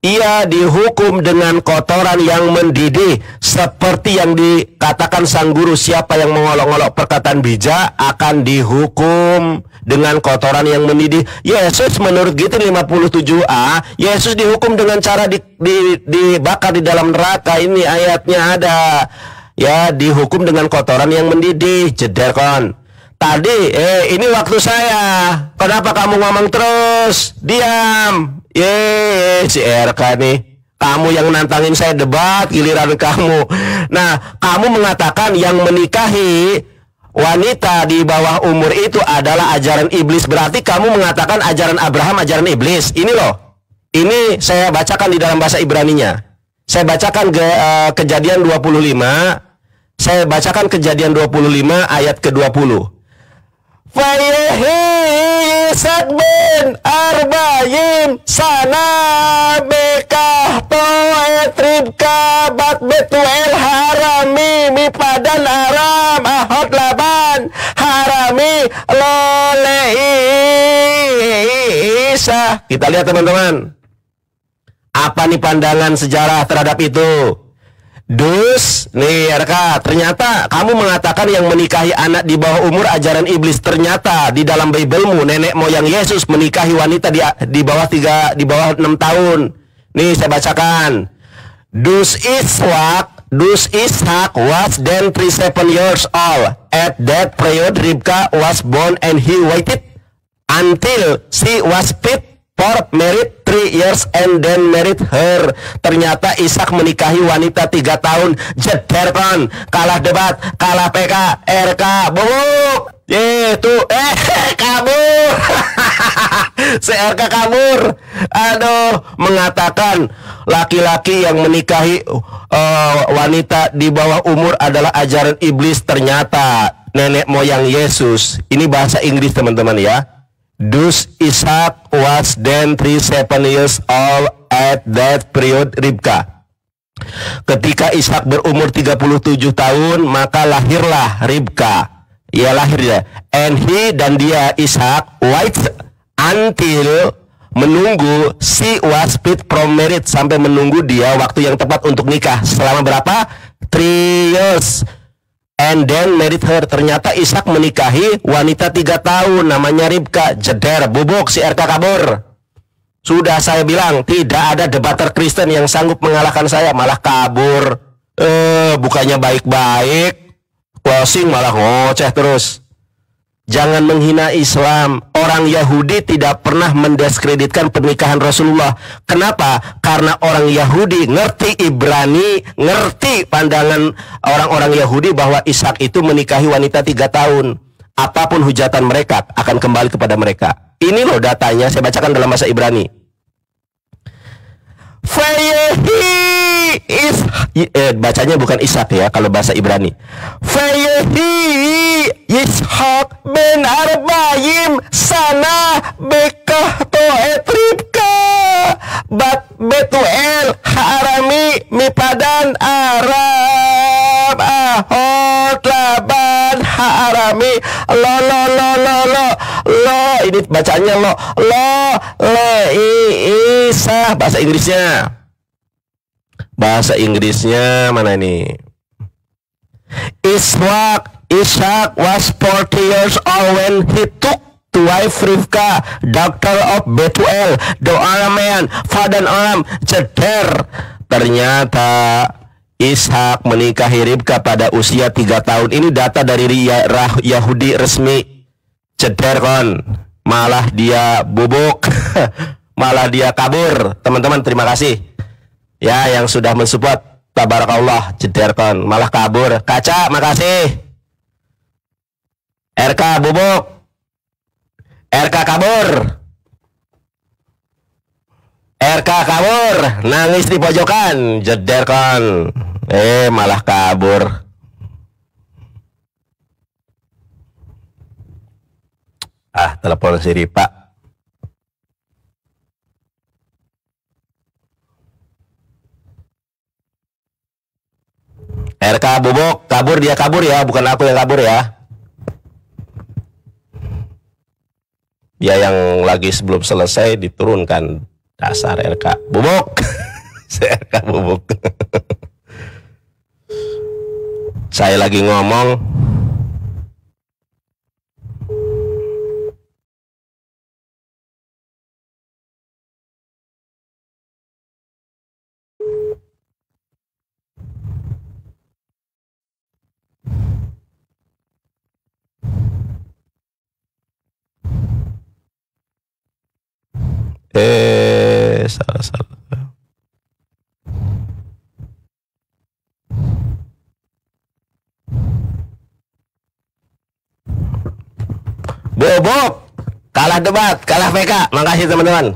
Ia dihukum dengan kotoran yang mendidih. Seperti yang dikatakan sang guru, siapa yang mengolok-olok perkataan bijak akan dihukum dengan kotoran yang mendidih. Yesus menurut Gitin 57a, Yesus dihukum dengan cara dibakar di dalam neraka. Ini ayatnya ada. Ya, dihukum dengan kotoran yang mendidih. Jeder kon. Tadi, ini waktu saya. Kenapa kamu ngomong terus? Diam. Si RK nih. Kamu yang nantangin saya debat, giliran kamu. Nah, kamu mengatakan yang menikahi wanita di bawah umur itu adalah ajaran iblis. Berarti kamu mengatakan ajaran Abraham, ajaran iblis. Ini loh. Ini saya bacakan di dalam bahasa Ibraninya. Saya bacakan Kejadian 25. Saya bacakan Kejadian 25 ayat ke-20. Fayehi Yisak bin Arba'in sana bekah to'et ribka bat betuel harami mi padan aram ahot laban harami lole Isa. Kita lihat teman-teman. Apa nih pandangan sejarah terhadap itu? Dus, nih RK, ternyata kamu mengatakan yang menikahi anak di bawah umur ajaran iblis. Ternyata di dalam Biblemu nenek moyang Yesus menikahi wanita di bawah 6 tahun. Nih saya bacakan. Dus Ishak was then 37 years old. At that period Ribka was born and he waited until she was fit for married 3 years and then married her. Ternyata Ishak menikahi wanita 3 tahun. Jeder kan, kalah debat, kalah PK, RK, bubuk. Kabur. Si RK kabur. Aduh, mengatakan laki-laki yang menikahi wanita di bawah umur adalah ajaran iblis. Ternyata nenek moyang Yesus. Ini bahasa Inggris teman-teman ya. Dus Ishak was then 37 years old at that period Ribka. Ketika Ishak berumur 37 tahun, maka lahirlah Ribka. Ya lahir dia. And he dan dia Ishak waits until menunggu she was fit from marriage, sampai menunggu dia waktu yang tepat untuk nikah. Selama berapa? 3 years. And then married her. Ternyata Ishak menikahi wanita 3 tahun namanya Ribka. Jeder, bubuk, si RK kabur. Sudah saya bilang tidak ada debater Kristen yang sanggup mengalahkan saya, malah kabur. Bukannya baik-baik, closing malah ngoceh terus. Jangan menghina Islam. Orang Yahudi tidak pernah mendiskreditkan pernikahan Rasulullah. Kenapa? Karena orang Yahudi ngerti Ibrani, ngerti pandangan orang-orang Yahudi bahwa Ishak itu menikahi wanita 3 tahun. Apapun hujatan mereka akan kembali kepada mereka. Ini loh datanya, saya bacakan dalam bahasa Ibrani. Bacanya bukan Ishak ya kalau bahasa Ibrani. Ishak ben Arbayim sana bekah toet Ribka bat Betuel Harami mipadan Arab ahot laban Harami lo ini bacanya lo Isa. Bahasa Inggrisnya mana ini? Ishak was 40 years old when he took to wife Rivka, daughter of Betuel, the Aramean, Fadan Aram, Jeder. Ternyata Ishak menikahi Ribka pada usia 3 tahun. Ini data dari Yahudi resmi. Jeder kon, malah dia bubuk, malah dia kabur. Teman-teman terima kasih ya yang sudah mensupport. Tabarakallah. Jeder kon, malah kabur. Kaca, makasih. RK bubuk, RK kabur, RK kabur, nangis di pojokan. Jeder kon, malah kabur. Telepon si Ripa. RK bubuk, kabur, dia kabur ya, bukan aku yang kabur ya. Dia yang lagi sebelum selesai diturunkan. Dasar RK bubuk. RK bubuk. Saya lagi ngomong. Salah. Bobok, kalah debat, kalah PK. Makasih teman-teman.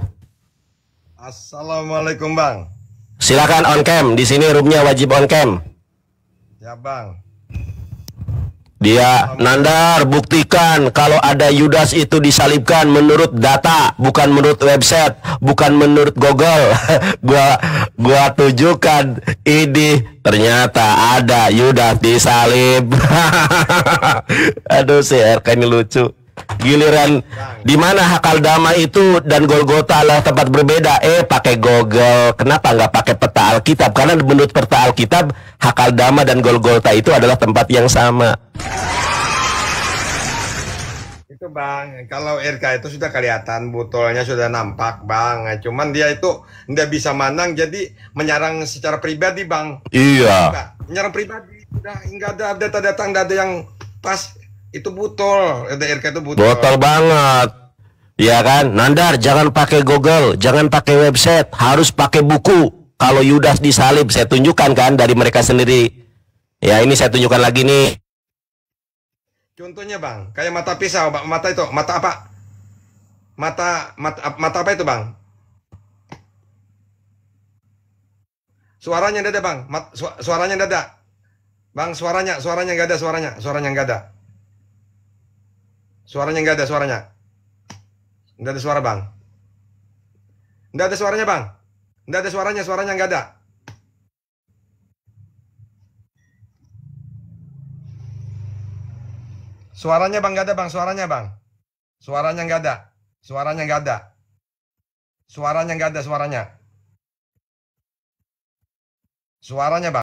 Assalamualaikum Bang. Silakan on cam. Di sini roomnya wajib on cam. Ya Bang. Dia Nandar buktikan kalau ada Yudas itu disalibkan menurut data, bukan menurut website, bukan menurut Google. gua tunjukkan ini ternyata ada Yudas disalib. Aduh si RK ini lucu. Giliran di mana Hakaldama itu dan Golgota adalah tempat berbeda. Pakai Google. Kenapa nggak pakai peta Alkitab? Karena menurut peta Alkitab, Hakaldama dan Golgota itu adalah tempat yang sama. Itu Bang, kalau RK itu sudah kelihatan, botolnya sudah nampak Bang. Cuman dia itu nggak bisa manang, jadi menyerang secara pribadi Bang. Iya. Menyerang pribadi. Udah nggak ada data-data, nggak ada yang pas. Itu botol, RK itu botol. Botol banget. Ya kan, Nandar, jangan pakai Google, jangan pakai website, harus pakai buku. Kalau Yudas disalib, saya tunjukkan kan dari mereka sendiri. Ya, ini saya tunjukkan lagi nih. Contohnya Bang, kayak mata pisau, mata itu, mata apa? Mata apa itu Bang? Suaranya nggak ada Bang, suaranya nggak ada. Bang, suaranya nggak ada, suaranya nggak ada. Suaranya nggak ada, suaranya. Nggak ada suara Bang. Nggak ada suaranya Bang. Nggak ada suaranya nggak ada. Suaranya Bang nggak ada Bang, suaranya Bang. Suaranya nggak ada. Suaranya nggak ada. Suaranya nggak ada, suaranya. Suaranya Bang.